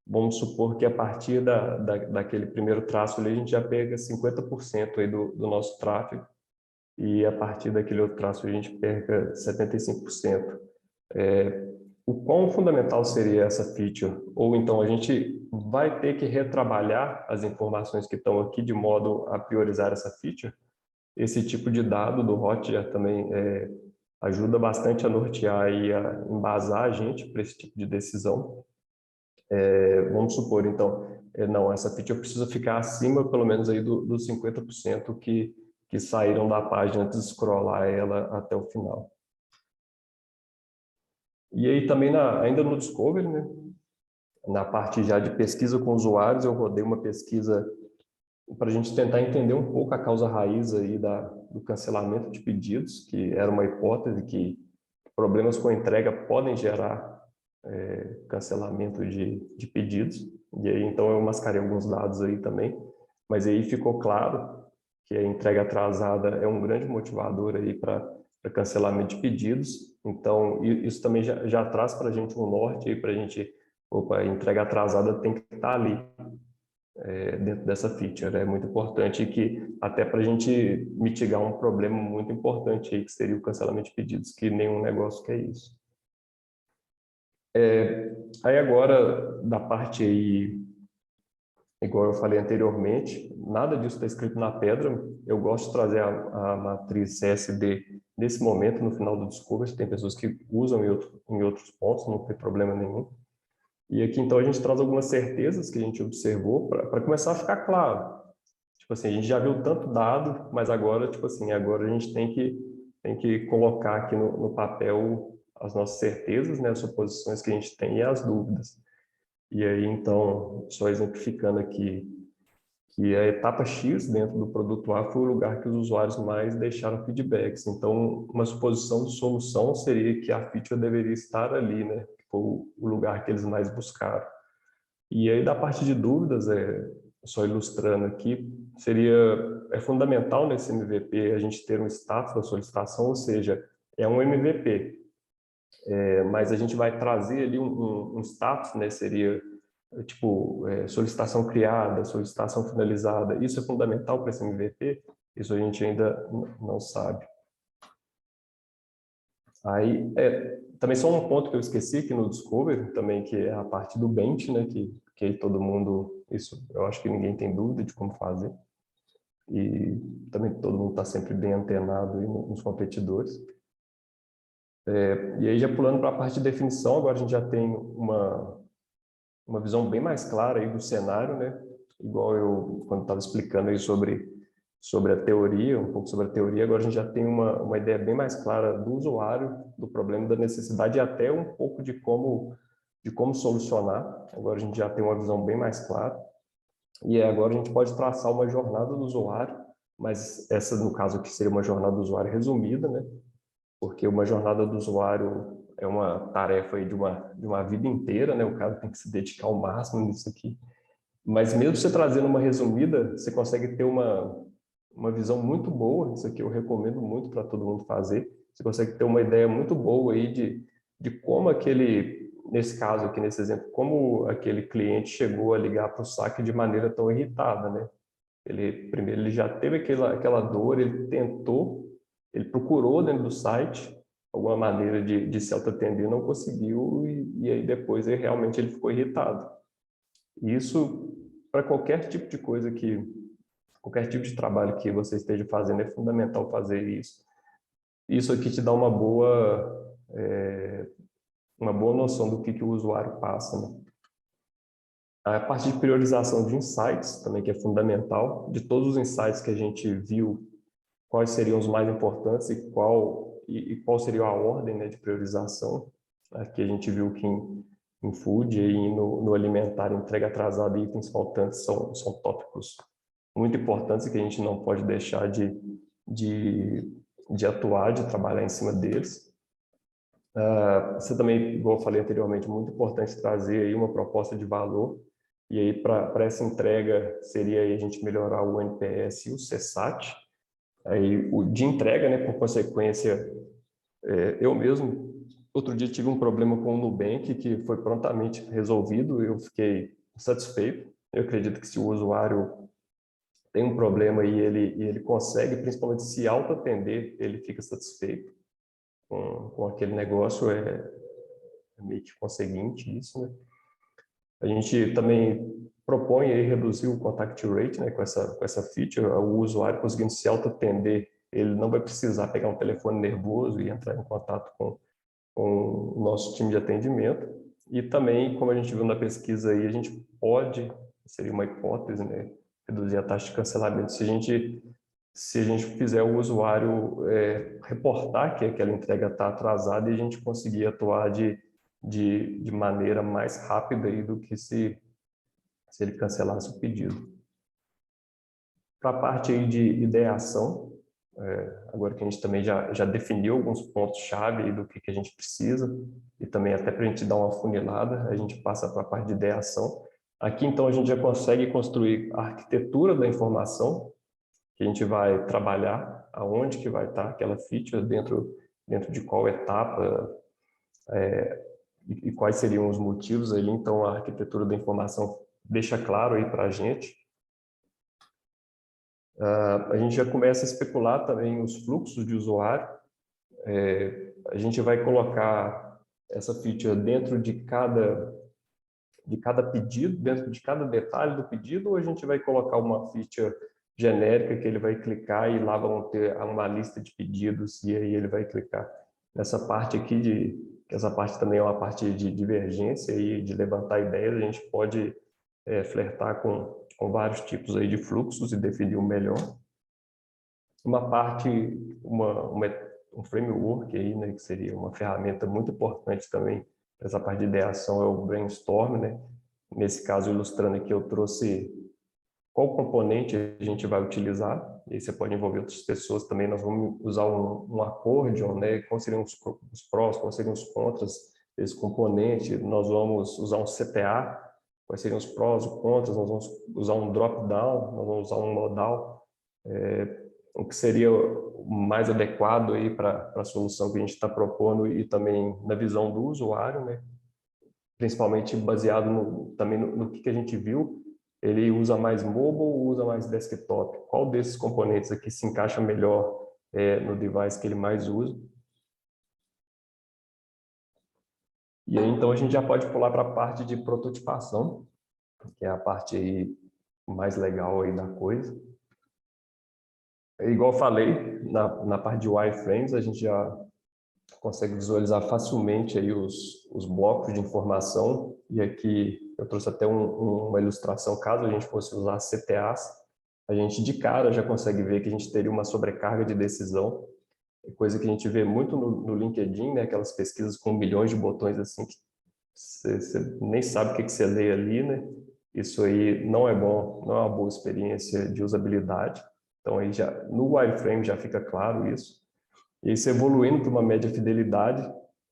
Vamos supor que a partir daquele primeiro traço ali, a gente já pega 50% aí do nosso tráfego, e a partir daquele outro traço a gente pega 75%. O quão fundamental seria essa feature? Ou então a gente vai ter que retrabalhar as informações que estão aqui de modo a priorizar essa feature? Esse tipo de dado do Hotjar também ajuda bastante a nortear e a embasar a gente para esse tipo de decisão. Vamos supor, então, não, essa feature precisa ficar acima, pelo menos, aí dos 50% que saíram da página antes de scrollar ela até o final. E aí também, ainda no Discovery, né, na parte já de pesquisa com usuários, eu rodei uma pesquisa para a gente tentar entender um pouco a causa raiz aí do cancelamento de pedidos, que era uma hipótese que problemas com a entrega podem gerar cancelamento de pedidos. E aí, então, eu mascarei alguns dados aí também, mas aí ficou claro que a entrega atrasada é um grande motivador aí para cancelamento de pedidos. Então, isso também já traz para a gente um norte aí para a gente, a entrega atrasada tem que estar ali, dentro dessa feature. É muito importante que, até para a gente mitigar um problema muito importante aí, que seria o cancelamento de pedidos, que nenhum negócio quer isso. Aí agora, da parte aí, igual eu falei anteriormente, nada disso está escrito na pedra. Eu gosto de trazer a matriz CSD nesse momento, no final do Discovery. Tem pessoas que usam em outros pontos, não tem problema nenhum. E aqui, então, a gente traz algumas certezas que a gente observou para começar a ficar claro. Tipo assim, a gente já viu tanto dado, mas agora, tipo assim, agora a gente tem que colocar aqui no papel as nossas certezas, né, as suposições que a gente tem e as dúvidas. E aí, então, só exemplificando aqui, que a etapa X dentro do produto A foi o lugar que os usuários mais deixaram feedbacks. Então, uma suposição de solução seria que a feature deveria estar ali, né? Que foi o lugar que eles mais buscaram. E aí, da parte de dúvidas, só ilustrando aqui, é fundamental nesse MVP a gente ter um status da solicitação, ou seja, é um MVP, mas a gente vai trazer ali um status, né? Seria tipo solicitação criada, solicitação finalizada. Isso é fundamental para esse MVP? Isso a gente ainda não sabe. Aí, também só um ponto que eu esqueci aqui no Discovery, também, que é a parte do bench, né, que aí todo mundo, isso eu acho que ninguém tem dúvida de como fazer. E também todo mundo está sempre bem antenado aí nos competidores. E aí, já pulando para a parte de definição, agora a gente já tem uma visão bem mais clara aí do cenário, né? Igual eu, quando estava explicando aí sobre a teoria, um pouco sobre a teoria, agora a gente já tem uma ideia bem mais clara do usuário, do problema, da necessidade e até um pouco de como solucionar. Agora a gente já tem uma visão bem mais clara. E agora a gente pode traçar uma jornada do usuário, mas essa, no caso aqui, seria uma jornada do usuário resumida, né? Porque uma jornada do usuário é uma tarefa aí de uma vida inteira, né? O cara tem que se dedicar ao máximo nisso aqui. Mas mesmo você trazendo uma resumida, você consegue ter uma visão muito boa. Isso aqui eu recomendo muito para todo mundo fazer. Você consegue ter uma ideia muito boa aí de como nesse caso aqui, nesse exemplo, como aquele cliente chegou a ligar para o saque de maneira tão irritada, né? Primeiro ele já teve aquela dor, ele tentou, ele procurou dentro do site alguma maneira de se autoatender, não conseguiu e aí depois realmente ele ficou irritado. E isso, para qualquer tipo de coisa qualquer tipo de trabalho que você esteja fazendo, é fundamental fazer isso. Isso aqui te dá uma boa noção do que o usuário passa, né? A parte de priorização de insights também, que é fundamental. De todos os insights que a gente viu, quais seriam os mais importantes e qual seria a ordem, né, de priorização. Aqui a gente viu que em food e no alimentar, entrega atrasada e itens faltantes são tópicos muito importantes que a gente não pode deixar de atuar, de trabalhar em cima deles. Você também, igual eu falei anteriormente, muito importante trazer aí uma proposta de valor. E aí, para essa entrega, seria aí a gente melhorar o NPS e o CSAT. Aí, o de entrega, né, por consequência, eu mesmo, outro dia tive um problema com o Nubank que foi prontamente resolvido, eu fiquei satisfeito. Eu acredito que se o usuário tem um problema e ele consegue, principalmente se auto-atender, ele fica satisfeito com aquele negócio, é meio que conseguinte isso, né? A gente também propõe aí reduzir o contact rate, né, com essa feature, o usuário conseguindo se auto-atender, ele não vai precisar pegar um telefone nervoso e entrar em contato com o nosso time de atendimento. E também, como a gente viu na pesquisa aí, a gente pode, seria uma hipótese, né, reduzir a taxa de cancelamento se a gente fizer o usuário reportar que aquela entrega está atrasada e a gente conseguir atuar de maneira mais rápida aí do que se ele cancelasse o pedido. Para a parte aí de ideação, agora que a gente também já definiu alguns pontos-chave do que a gente precisa, e também até para a gente dar uma funilada, a gente passa para a parte de ideação. Aqui, então, a gente já consegue construir a arquitetura da informação, que a gente vai trabalhar, aonde que vai estar aquela feature, dentro de qual etapa, e quais seriam os motivos ali. Então, a arquitetura da informação deixa claro aí para a gente. A gente já começa a especular também os fluxos de usuário. A gente vai colocar essa feature dentro de cada pedido, dentro de cada detalhe do pedido, ou a gente vai colocar uma feature genérica que ele vai clicar e lá vão ter uma lista de pedidos e aí ele vai clicar nessa parte aqui essa parte também é uma parte de divergência e de levantar ideias, a gente pode flertar com vários tipos aí de fluxos e definir o melhor. Uma parte, um framework aí, né, que seria uma ferramenta muito importante também para essa parte de ideação é o Brainstorm, né? Nesse caso, ilustrando aqui, eu trouxe qual componente a gente vai utilizar, e aí você pode envolver outras pessoas também, nós vamos usar um accordion, né? Quais seriam os prós, quais seriam os contras desse componente, nós vamos usar um CTA, quais seriam os prós, os contras, nós vamos usar um drop-down, nós vamos usar um modal, o que seria mais adequado aí para a solução que a gente está propondo e também na visão do usuário, né? Principalmente baseado também no que a gente viu, ele usa mais mobile ou usa mais desktop? Qual desses componentes aqui se encaixa melhor no device que ele mais usa? E aí, então, a gente já pode pular para a parte de prototipação, que é a parte aí mais legal aí da coisa. Igual eu falei, na parte de wireframes, a gente já consegue visualizar facilmente aí os blocos de informação. E aqui eu trouxe até uma ilustração, caso a gente fosse usar CTAs, a gente de cara já consegue ver que a gente teria uma sobrecarga de decisão, coisa que a gente vê muito no LinkedIn, né? Aquelas pesquisas com milhões de botões assim, que você nem sabe o que você lê ali, né? Isso aí não é bom, não é uma boa experiência de usabilidade. Então aí já no wireframe já fica claro isso. E isso evoluindo para uma média fidelidade,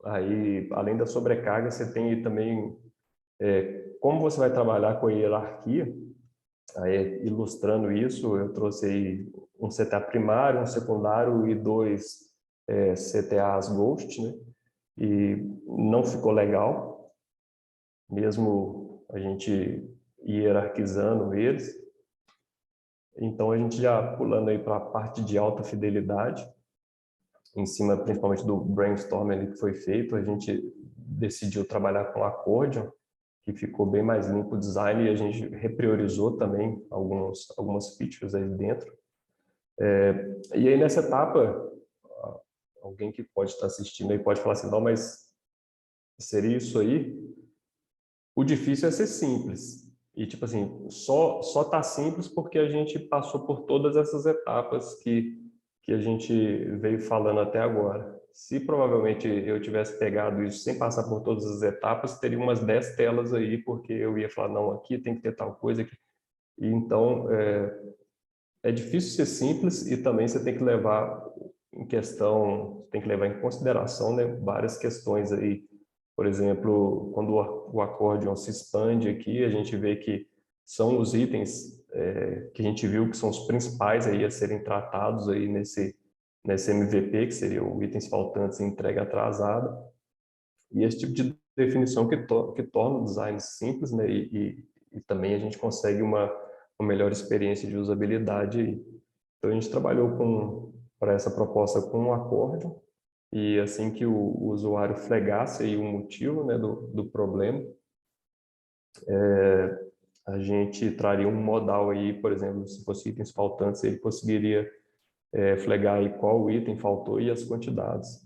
aí além da sobrecarga, você tem também como você vai trabalhar com a hierarquia. Aí, ilustrando isso, eu trouxe aí um CTA primário, um secundário e dois CTAs Ghost, né? E não ficou legal, mesmo a gente hierarquizando eles. Então, a gente já pulando aí para a parte de alta fidelidade, em cima principalmente do brainstorm ali que foi feito, a gente decidiu trabalhar com accordion, que ficou bem mais limpo o design e a gente repriorizou também algumas features aí dentro. E aí nessa etapa, alguém que pode estar assistindo aí pode falar assim, não, mas seria isso aí? O difícil é ser simples. E tipo assim, só tá simples porque a gente passou por todas essas etapas que a gente veio falando até agora. Se provavelmente eu tivesse pegado isso sem passar por todas as etapas, teria umas 10 telas aí, porque eu ia falar, não, aqui tem que ter tal coisa. Aqui. E então, é difícil ser simples e também você tem que levar tem que levar em consideração, né, várias questões aí. Por exemplo, quando o accordion se expande aqui, a gente vê que são os itens que a gente viu que são os principais aí a serem tratados aí nesse MVP, que seria o itens faltantes e entrega atrasada. E esse tipo de definição que torna o design simples, né, e também a gente consegue uma melhor experiência de usabilidade aí. Então a gente trabalhou para essa proposta com um accordion, e assim que o usuário flegasse aí o motivo, né, do problema, a gente traria um modal aí, por exemplo, se fosse itens faltantes, ele conseguiria flegar aí qual item faltou e as quantidades.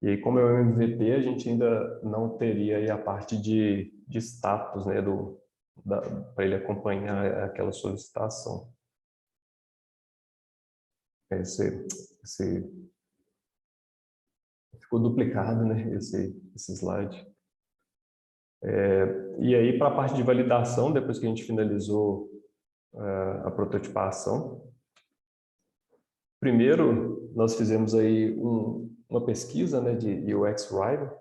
E aí, como é o MVP, a gente ainda não teria aí a parte de status, né, para ele acompanhar aquela solicitação. Esse ficou duplicado, né, esse slide. E aí, para a parte de validação, depois que a gente finalizou a prototipação, primeiro nós fizemos aí uma pesquisa, né, de UX Writer,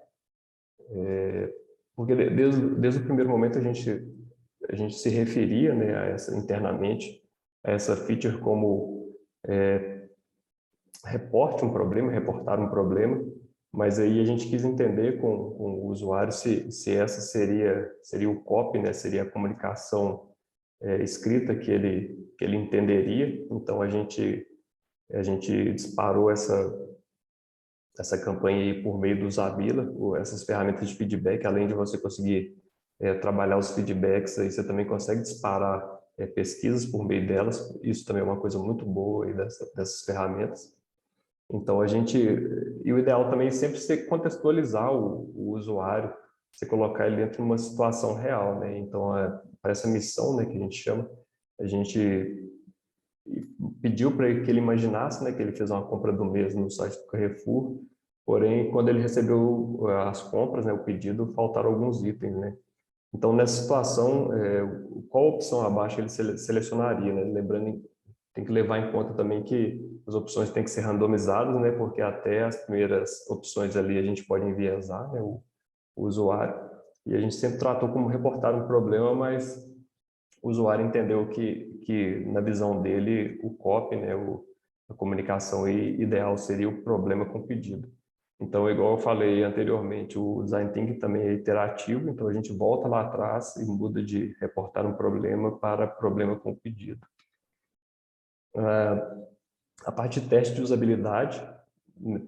porque desde o primeiro momento a gente se referia, né, internamente a essa feature como reportar um problema, mas aí a gente quis entender com o usuário se essa seria o copy, né, seria a comunicação escrita que ele entenderia. Então a gente disparou essa campanha aí por meio do Zabila, essas ferramentas de feedback, além de você conseguir trabalhar os feedbacks, aí você também consegue disparar pesquisas por meio delas. Isso também é uma coisa muito boa aí dessas ferramentas. Então, e o ideal também é sempre você contextualizar o usuário, você colocar ele dentro de uma situação real, né? Então, para essa missão, né, que a gente chama, a gente pediu para ele que ele imaginasse, né, que ele fez uma compra do mês no site do Carrefour, porém, quando ele recebeu as compras, né, o pedido, faltaram alguns itens, né? Então, nessa situação, qual opção abaixo ele selecionaria, né? Lembrando, tem que levar em conta também que as opções têm que ser randomizadas, né? Porque até as primeiras opções ali a gente pode enviesar, né, o usuário. E a gente sempre tratou como reportar um problema, mas o usuário entendeu que na visão dele, o copy, né, a comunicação ideal seria o problema com o pedido. Então, igual eu falei anteriormente, o Design Thinking também é iterativo, então a gente volta lá atrás e muda de reportar um problema para problema com o pedido. A parte de teste de usabilidade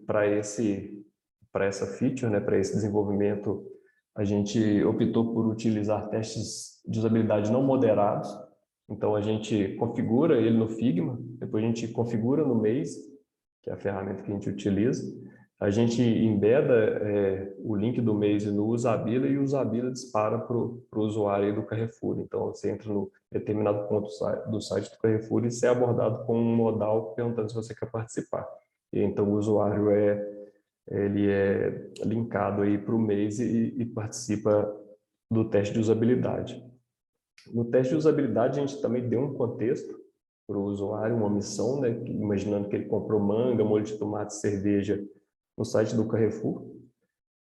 para essa feature, né, para esse desenvolvimento, a gente optou por utilizar testes de usabilidade não moderados. Então, a gente configura ele no Figma, depois a gente configura no Maze, que é a ferramenta que a gente utiliza. A gente embeda o link do Maze no Usabila e o Usabila dispara para o usuário do Carrefour. Então, você entra no determinado ponto do site do Carrefour e você é abordado com um modal perguntando se você quer participar. E então, o usuário ele é linkado aí para o Maze e participa do teste de usabilidade. No teste de usabilidade, a gente também deu um contexto para o usuário, uma missão, né? Imaginando que ele comprou manga, molho de tomate, cerveja no site do Carrefour.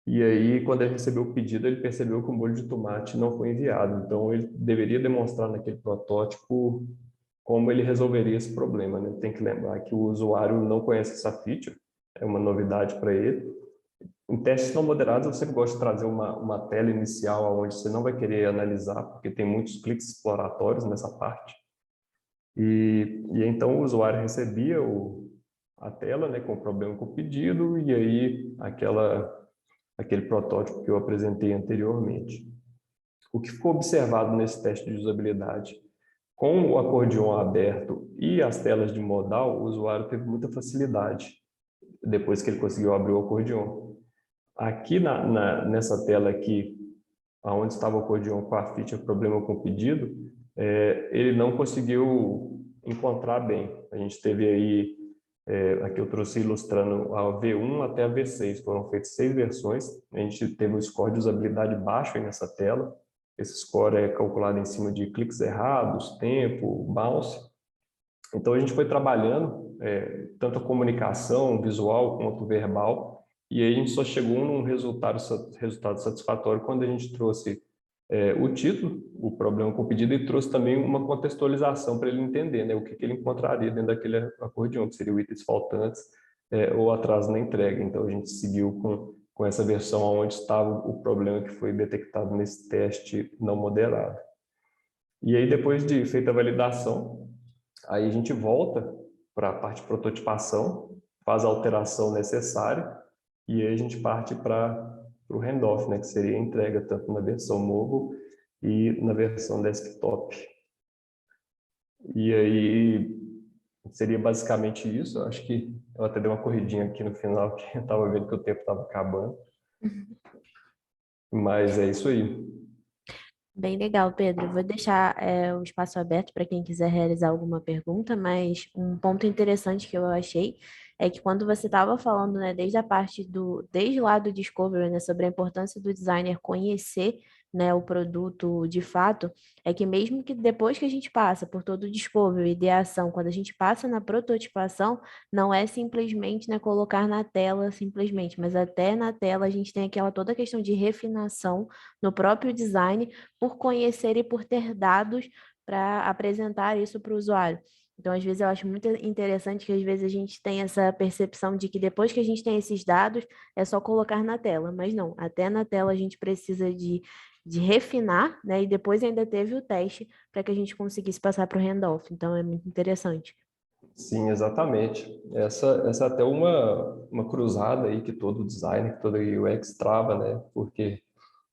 E aí, quando ele recebeu o pedido, ele percebeu que o molho de tomate não foi enviado. Então, ele deveria demonstrar naquele protótipo como ele resolveria esse problema, né? Tem que lembrar que o usuário não conhece essa feature, é uma novidade para ele. Em testes não moderados, eu sempre gosto de trazer uma tela inicial onde você não vai querer analisar, porque tem muitos cliques exploratórios nessa parte. E então o usuário recebia a tela, né, com o problema com o pedido, e aí aquele protótipo que eu apresentei anteriormente. O que ficou observado nesse teste de usabilidade? Com o acordeon aberto e as telas de modal, o usuário teve muita facilidade depois que ele conseguiu abrir o acordeon. Aqui nessa tela aqui, onde estava o acordeon com a feature problema com o pedido, ele não conseguiu encontrar bem. A gente teve aí, aqui eu trouxe ilustrando a V1 até a V6, foram feitas 6 versões, a gente teve um score de usabilidade baixo aí nessa tela, esse score é calculado em cima de cliques errados, tempo, bounce. Então a gente foi trabalhando tanto a comunicação visual quanto verbal, e aí a gente só chegou num resultado satisfatório quando a gente trouxe o título, o problema com o pedido, e trouxe também uma contextualização para ele entender, né, o que ele encontraria dentro daquele acordeão, que seria itens faltantes ou atraso na entrega. Então a gente seguiu com essa versão onde estava o problema que foi detectado nesse teste não moderado. E aí depois de feita a validação, aí a gente volta para a parte de prototipação, faz a alteração necessária e aí a gente parte para o handoff, né, que seria a entrega tanto na versão mobile e na versão desktop. E aí seria basicamente isso. Eu acho que eu até dei uma corridinha aqui no final, que eu estava vendo que o tempo estava acabando. Mas é isso aí. Bem legal, Pedro. Vou deixar o espaço aberto para quem quiser realizar alguma pergunta, mas um ponto interessante que eu achei é que quando você estava falando, né, desde lá do Discovery, né, sobre a importância do designer conhecer, né, o produto de fato, é que mesmo que depois que a gente passa por todo o Discovery, ideação, quando a gente passa na prototipação, não é simplesmente, né, colocar na tela simplesmente, mas até na tela a gente tem aquela toda a questão de refinação no próprio design por conhecer e por ter dados para apresentar isso para o usuário. Então, às vezes, eu acho muito interessante que, às vezes, a gente tem essa percepção de que depois que a gente tem esses dados, é só colocar na tela. Mas não, até na tela a gente precisa de refinar, né? E depois ainda teve o teste para que a gente conseguisse passar para o handoff. Então, é muito interessante. Sim, exatamente. Essa é até uma cruzada aí que todo designer, que todo UX trava, né? Porque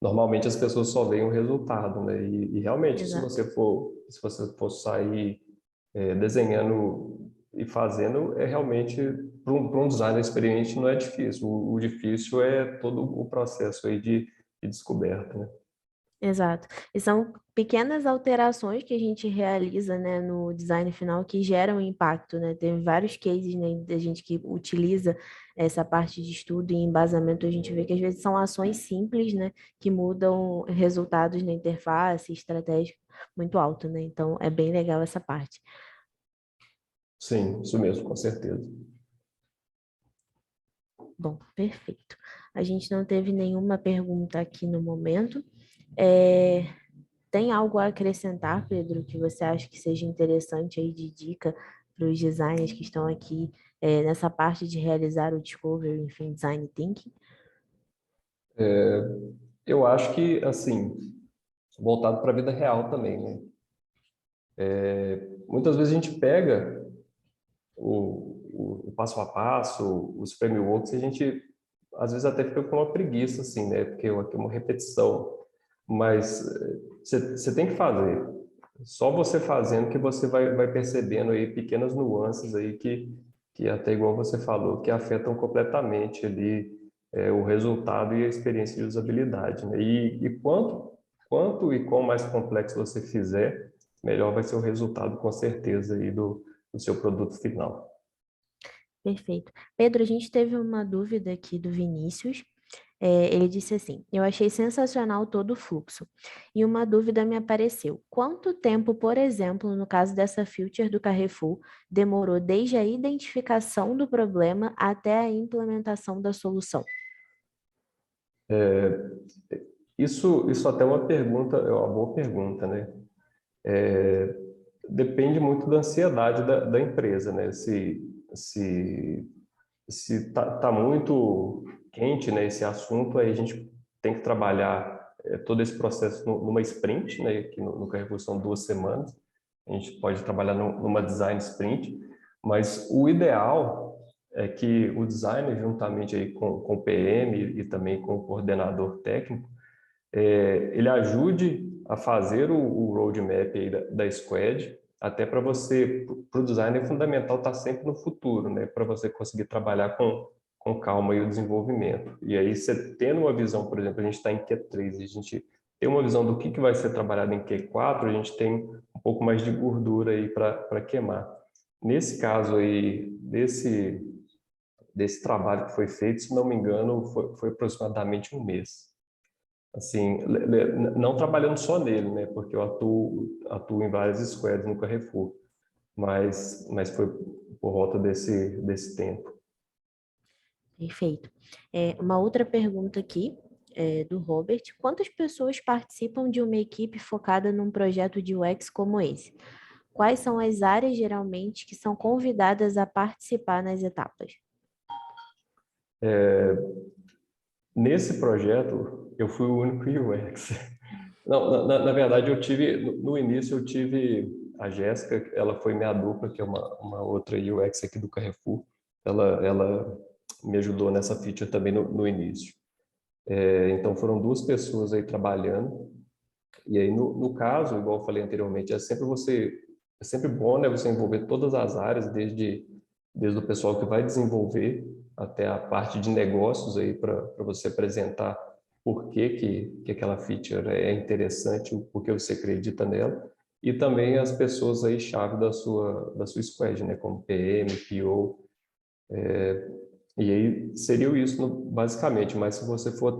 normalmente as pessoas só veem o resultado, né? E realmente, Exato. se você for sair desenhando e fazendo, é realmente para um designer experiente não é difícil. O difícil é todo o processo aí de descoberta, né? Exato. E são pequenas alterações que a gente realiza, né, no design final que geram impacto, né? Tem vários cases, né, da gente que utiliza essa parte de estudo e embasamento, a gente vê que às vezes são ações simples, né, que mudam resultados na interface, estratégia muito alto, né? Então é bem legal essa parte. Sim, isso mesmo, com certeza. Bom, perfeito. A gente não teve nenhuma pergunta aqui no momento. É, Tem algo a acrescentar, Pedro, que você acha que seja interessante aí de dica para os designers que estão aqui nessa parte de realizar o discovery, enfim, design thinking? Eu acho que, assim, voltado para a vida real também, né? Muitas vezes a gente pega o passo a passo, os frameworks, e a gente às vezes até fica com uma preguiça, assim, né? Porque é uma repetição. Mas você tem que fazer. Só você fazendo que você vai percebendo aí pequenas nuances aí que até igual você falou, que afetam completamente ali o resultado e a experiência de usabilidade, né? E quanto e quão mais complexo você fizer, melhor vai ser o resultado com certeza aí do seu produto final. Perfeito. Pedro, a gente teve uma dúvida aqui do Vinícius. Ele disse assim: Eu achei sensacional todo o fluxo. E uma dúvida me apareceu: quanto tempo, por exemplo, no caso dessa feature do Carrefour, demorou desde a identificação do problema até a implementação da solução? Isso até é uma boa pergunta, né? É, depende muito da ansiedade da empresa, né? Se tá muito quente, né, esse assunto, aí a gente tem que trabalhar todo esse processo numa sprint, né? Que no Carrefour são 2 semanas. A gente pode trabalhar numa design sprint, mas o ideal é que o designer, juntamente aí com o PM e também com o coordenador técnico, ele ajude a fazer o roadmap aí da squad, até para você, para o design é fundamental estar sempre no futuro, né? Para você conseguir trabalhar com calma e o desenvolvimento. E aí, você tendo uma visão, por exemplo, a gente está em Q3, a gente tem uma visão do que vai ser trabalhado em Q4, a gente tem um pouco mais de gordura aí para queimar. Nesse caso aí, desse trabalho que foi feito, se não me engano, foi aproximadamente 1 mês. Assim, não trabalhando só nele, né? Porque eu atuo em várias squads no Carrefour, mas foi por volta desse tempo. Perfeito. Uma outra pergunta aqui do Robert: quantas pessoas participam de uma equipe focada num projeto de UX como esse? Quais são as áreas geralmente que são convidadas a participar nas etapas? Nesse projeto, eu fui o único UX. Não, na verdade, no início eu tive a Jéssica, ela foi minha dupla, que é uma outra UX aqui do Carrefour. Ela me ajudou nessa feature também no início. Então foram 2 pessoas aí trabalhando. E aí, no caso, igual eu falei anteriormente, é sempre bom, né, você envolver todas as áreas, desde o pessoal que vai desenvolver até a parte de negócios aí para você apresentar por que aquela feature é interessante, o porquê você acredita nela, e também as pessoas aí chave da sua squad, né, como PM, PO, e aí seria isso basicamente, mas se você for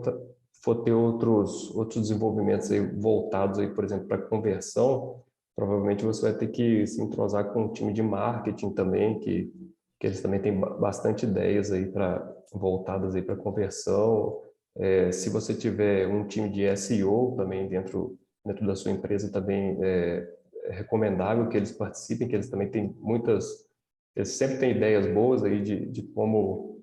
ter outros desenvolvimentos aí voltados aí, por exemplo, para conversão, provavelmente você vai ter que se entrosar com o time de marketing também, que eles também têm bastante ideias aí voltadas aí para conversão. Se você tiver um time de SEO também dentro da sua empresa, também é recomendável que eles participem, que eles também têm eles sempre têm ideias boas aí de como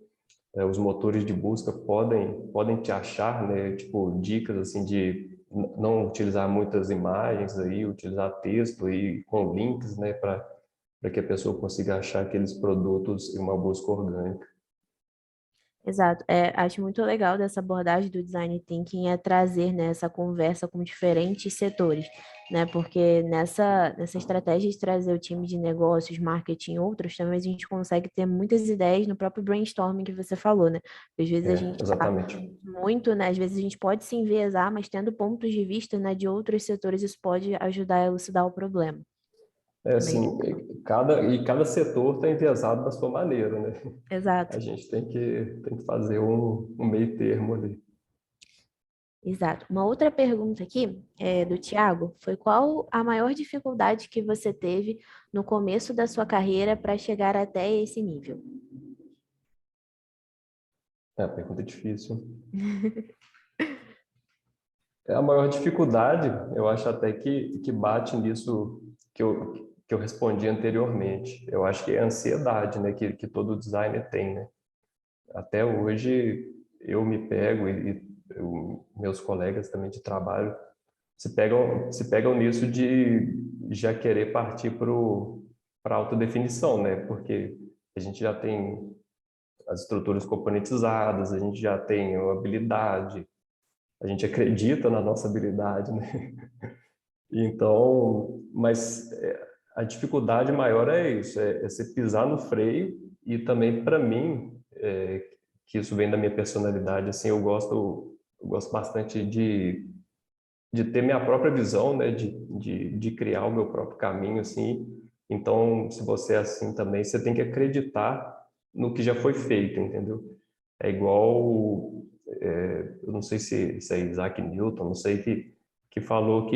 os motores de busca podem te achar, né? Tipo, dicas assim de não utilizar muitas imagens aí, utilizar texto aí com links, né? para que a pessoa consiga achar aqueles produtos em uma busca orgânica. Exato. Acho muito legal dessa abordagem do design thinking é trazer, né, essa conversa com diferentes setores, né? Porque nessa estratégia de trazer o time de negócios, marketing e outros, também a gente consegue ter muitas ideias no próprio brainstorming que você falou, né? Às vezes a gente está Exatamente. muito, né? Às vezes a gente pode se enviesar, mas tendo pontos de vista, né, de outros setores, isso pode ajudar a elucidar o problema. É Também. assim, cada setor está enviesado da sua maneira, né? A Exato. gente tem que fazer um meio termo ali. Exato. Uma outra pergunta aqui é do Tiago foi qual a maior dificuldade que você teve no começo da sua carreira para chegar até esse nível? É, a pergunta é difícil. É a maior dificuldade, eu acho até que bate nisso que eu respondi anteriormente. Eu acho que é a ansiedade, né, que todo designer tem, né? Até hoje eu me pego meus colegas também de trabalho se pegam nisso de já querer partir para autodefinição, né? Porque a gente já tem as estruturas componentizadas, a gente já tem a habilidade, a gente acredita na nossa habilidade, né? Então, mas a dificuldade maior é isso, é você pisar no freio e também para mim, que isso vem da minha personalidade, assim, eu gosto bastante de ter minha própria visão, né, de criar o meu próprio caminho, assim. Então, se você é assim também, você tem que acreditar no que já foi feito, entendeu? É igual, eu não sei se é Isaac Newton, não sei que falou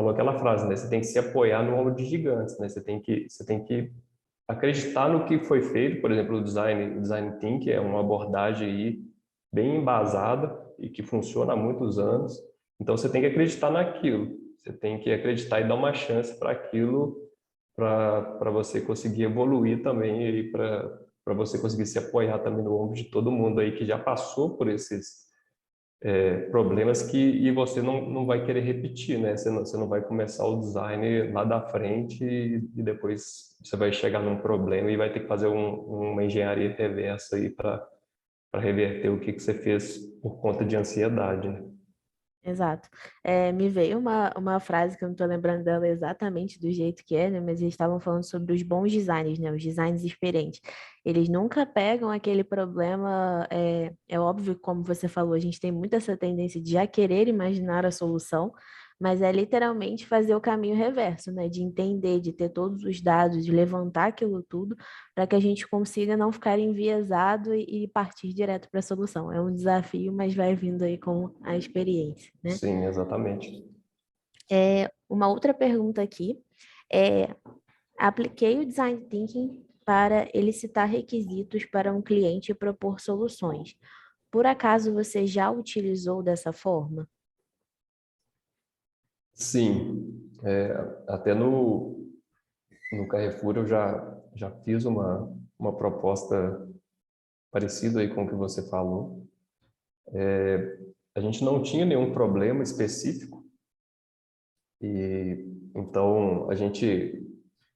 aquela frase, né? Você tem que se apoiar no ombro de gigantes, né? Você tem que acreditar no que foi feito. Por exemplo, o design thinking é uma abordagem aí bem embasada e que funciona há muitos anos. Então você tem que acreditar naquilo. Você tem que acreditar e dar uma chance para aquilo, para você conseguir evoluir também e para você conseguir se apoiar também no ombro de todo mundo aí que já passou por esses problemas e você não vai querer repetir, né? Você não vai começar o design lá da frente e depois você vai chegar num problema e vai ter que fazer uma engenharia reversa aí para reverter o que você fez por conta de ansiedade, né? Exato. Me veio uma frase que eu não estou lembrando dela exatamente do jeito que é, né? Mas eles estavam falando sobre os bons designers, né? Os designers experientes. Eles nunca pegam aquele problema. É óbvio, como você falou, a gente tem muito essa tendência de já querer imaginar a solução, mas é literalmente fazer o caminho reverso, né? De entender, de ter todos os dados, de levantar aquilo tudo, para que a gente consiga não ficar enviesado e partir direto para a solução. É um desafio, mas vai vindo aí com a experiência, né? Sim, exatamente. Uma outra pergunta aqui é: apliquei o design thinking para elicitar requisitos para um cliente e propor soluções. Por acaso você já utilizou dessa forma? Sim, até no Carrefour eu já fiz uma proposta parecida aí com o que você falou. A gente não tinha nenhum problema específico e então a gente,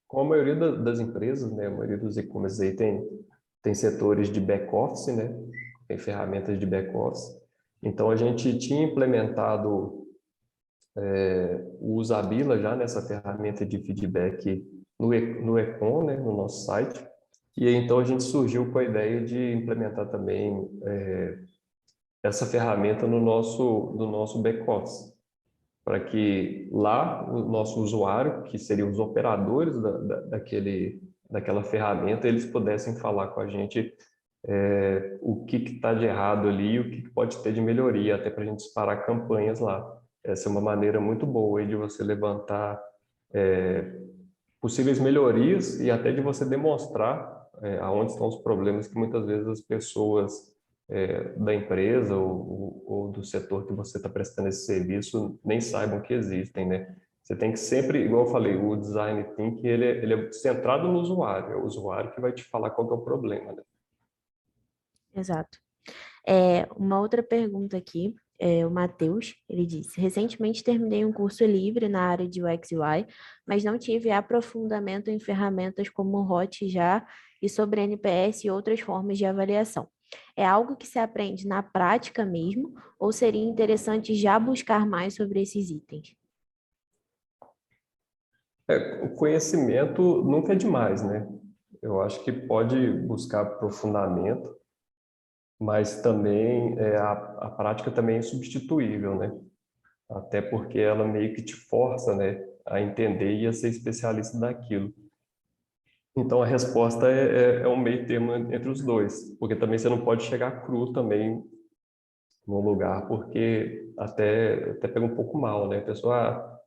como a maioria das empresas, né, a maioria dos e-commerce aí tem setores de back-office, né, tem ferramentas de back-office. Então a gente tinha implementado o Usabila já nessa ferramenta de feedback no Econ, né, no nosso site. E aí, então a gente surgiu com a ideia de implementar também essa ferramenta no nosso back-office, para que lá o nosso usuário, que seriam os operadores daquela ferramenta, eles pudessem falar com a gente o que está de errado ali, o que pode ter de melhoria, até para a gente disparar campanhas lá. Essa é uma maneira muito boa aí de você levantar possíveis melhorias e até de você demonstrar aonde estão os problemas que muitas vezes as pessoas da empresa ou do setor que você está prestando esse serviço nem saibam que existem, né? Você tem que sempre, igual eu falei, o design thinking ele é centrado no usuário, é o usuário que vai te falar qual que é o problema, né? Exato. Uma outra pergunta aqui o Matheus, ele disse: recentemente terminei um curso livre na área de UX e UI, mas não tive aprofundamento em ferramentas como o Hotjar e sobre NPS e outras formas de avaliação. É algo que se aprende na prática mesmo, ou seria interessante já buscar mais sobre esses itens? O conhecimento nunca é demais, né? Eu acho que pode buscar aprofundamento, mas também a prática também é insubstituível, né? Até porque ela meio que te força, né, a entender e a ser especialista daquilo. Então a resposta é um meio termo entre os dois, porque também você não pode chegar cru também no lugar, porque até pega um pouco mal, né? A pessoa,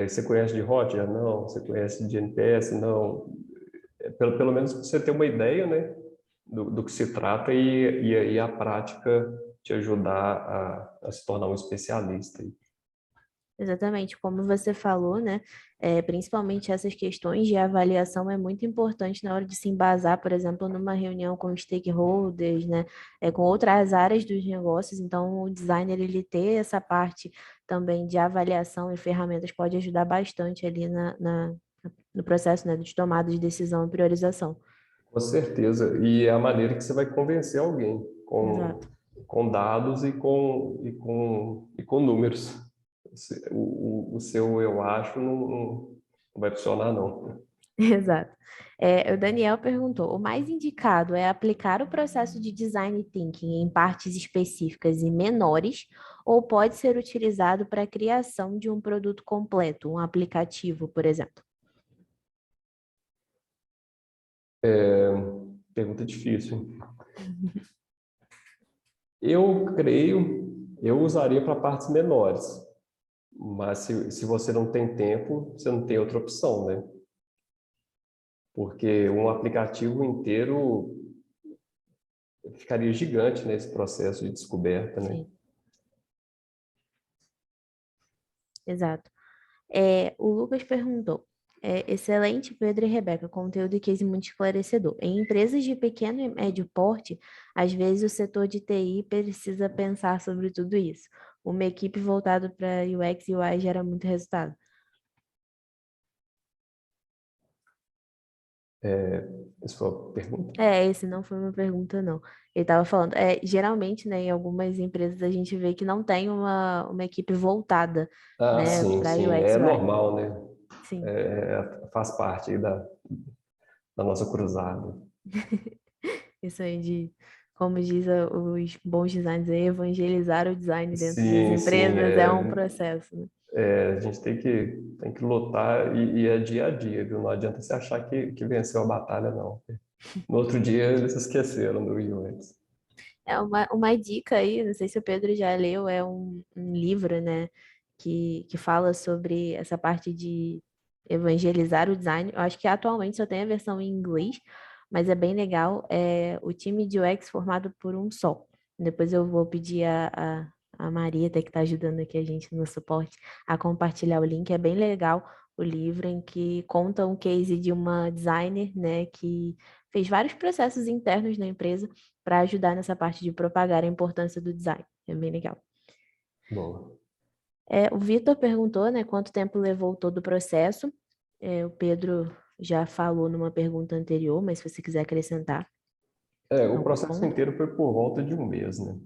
você conhece de Hotjar? Não. Você conhece de NPS? Não. Pelo menos você ter uma ideia, né, do que se trata e aí a prática te ajudar a se tornar um especialista. Exatamente, como você falou, né? Principalmente essas questões de avaliação é muito importante na hora de se embasar, por exemplo, numa reunião com stakeholders, né? Com outras áreas dos negócios. Então, o designer ele ter essa parte também de avaliação e ferramentas pode ajudar bastante ali no processo, né, de tomada de decisão e priorização. Com certeza. E é a maneira que você vai convencer alguém, Exato. com dados e com números. O seu eu acho não vai funcionar, não. Exato. O Daniel perguntou: o mais indicado é aplicar o processo de design thinking em partes específicas e menores, ou pode ser utilizado para a criação de um produto completo, um aplicativo, por exemplo? É, pergunta difícil, hein? Eu creio, eu usaria para partes menores, mas se você não tem tempo, você não tem outra opção, né? Porque um aplicativo inteiro ficaria gigante nesse processo de descoberta, né? Sim, exato. O Lucas perguntou: excelente, Pedro e Rebeca, conteúdo e case muito esclarecedor. Em empresas de pequeno e médio porte, às vezes o setor de TI precisa pensar sobre tudo isso. Uma equipe voltada para UX e UI gera muito resultado. Essa foi a pergunta. Esse não foi uma pergunta, não. Ele estava falando, geralmente, né, em algumas empresas a gente vê que não tem uma equipe voltada, Ah, né, sim, para sim, UX é e UI. normal, né? Sim, Faz parte aí da nossa cruzada. isso aí de, como diz os bons designers, evangelizar o design dentro das Sim, sim, empresas é um processo, né? a gente tem que lutar e é dia a dia, viu? Não adianta você achar que venceu a batalha, não. No outro dia eles esqueceram do UX. Uma dica aí, não sei se o Pedro já leu, é um livro, né, que fala sobre essa parte de evangelizar o design. Eu acho que atualmente só tem a versão em inglês, mas é bem legal. É o time de UX formado por um só. Depois eu vou pedir a Marieta, que está ajudando aqui a gente no suporte, a compartilhar o link. É bem legal o livro em que conta um case de uma designer, né, que fez vários processos internos na empresa para ajudar nessa parte de propagar a importância do design. É bem legal. Boa. O Vitor perguntou, né, quanto tempo levou todo o processo. O Pedro já falou numa pergunta anterior, mas se você quiser acrescentar O algum processo ponto, inteiro foi por volta de um mês, né?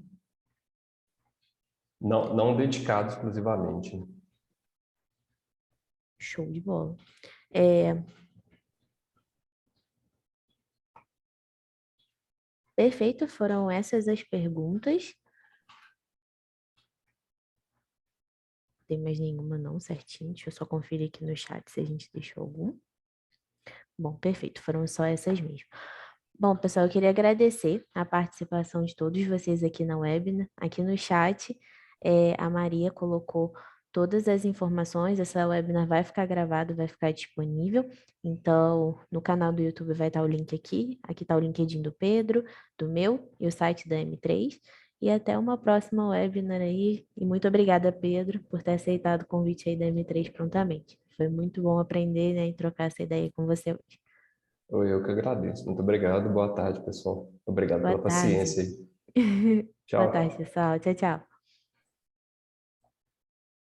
Não dedicado exclusivamente. show de bola. É, perfeito, foram essas as perguntas. Tem mais nenhuma não, certinho. Deixa eu só conferir aqui no chat se a gente deixou algum. Bom, perfeito, foram só essas mesmo. Bom, pessoal, eu queria agradecer a participação de todos vocês aqui na web, né? Aqui no chat. A Maria colocou todas as informações. Essa webinar vai ficar gravada, vai ficar disponível. Então, no canal do YouTube vai estar o link aqui. Aqui está o LinkedIn do Pedro, do meu e o site da M3. E até uma próxima webinar aí. E muito obrigada, Pedro, por ter aceitado o convite aí da M3 prontamente. Foi muito bom aprender, né, e trocar essa ideia com você hoje. Eu que agradeço. Muito obrigado. Boa tarde, pessoal. Obrigado Boa pela tarde. paciência aí. Boa tarde, Tchau. pessoal. Tchau, tchau.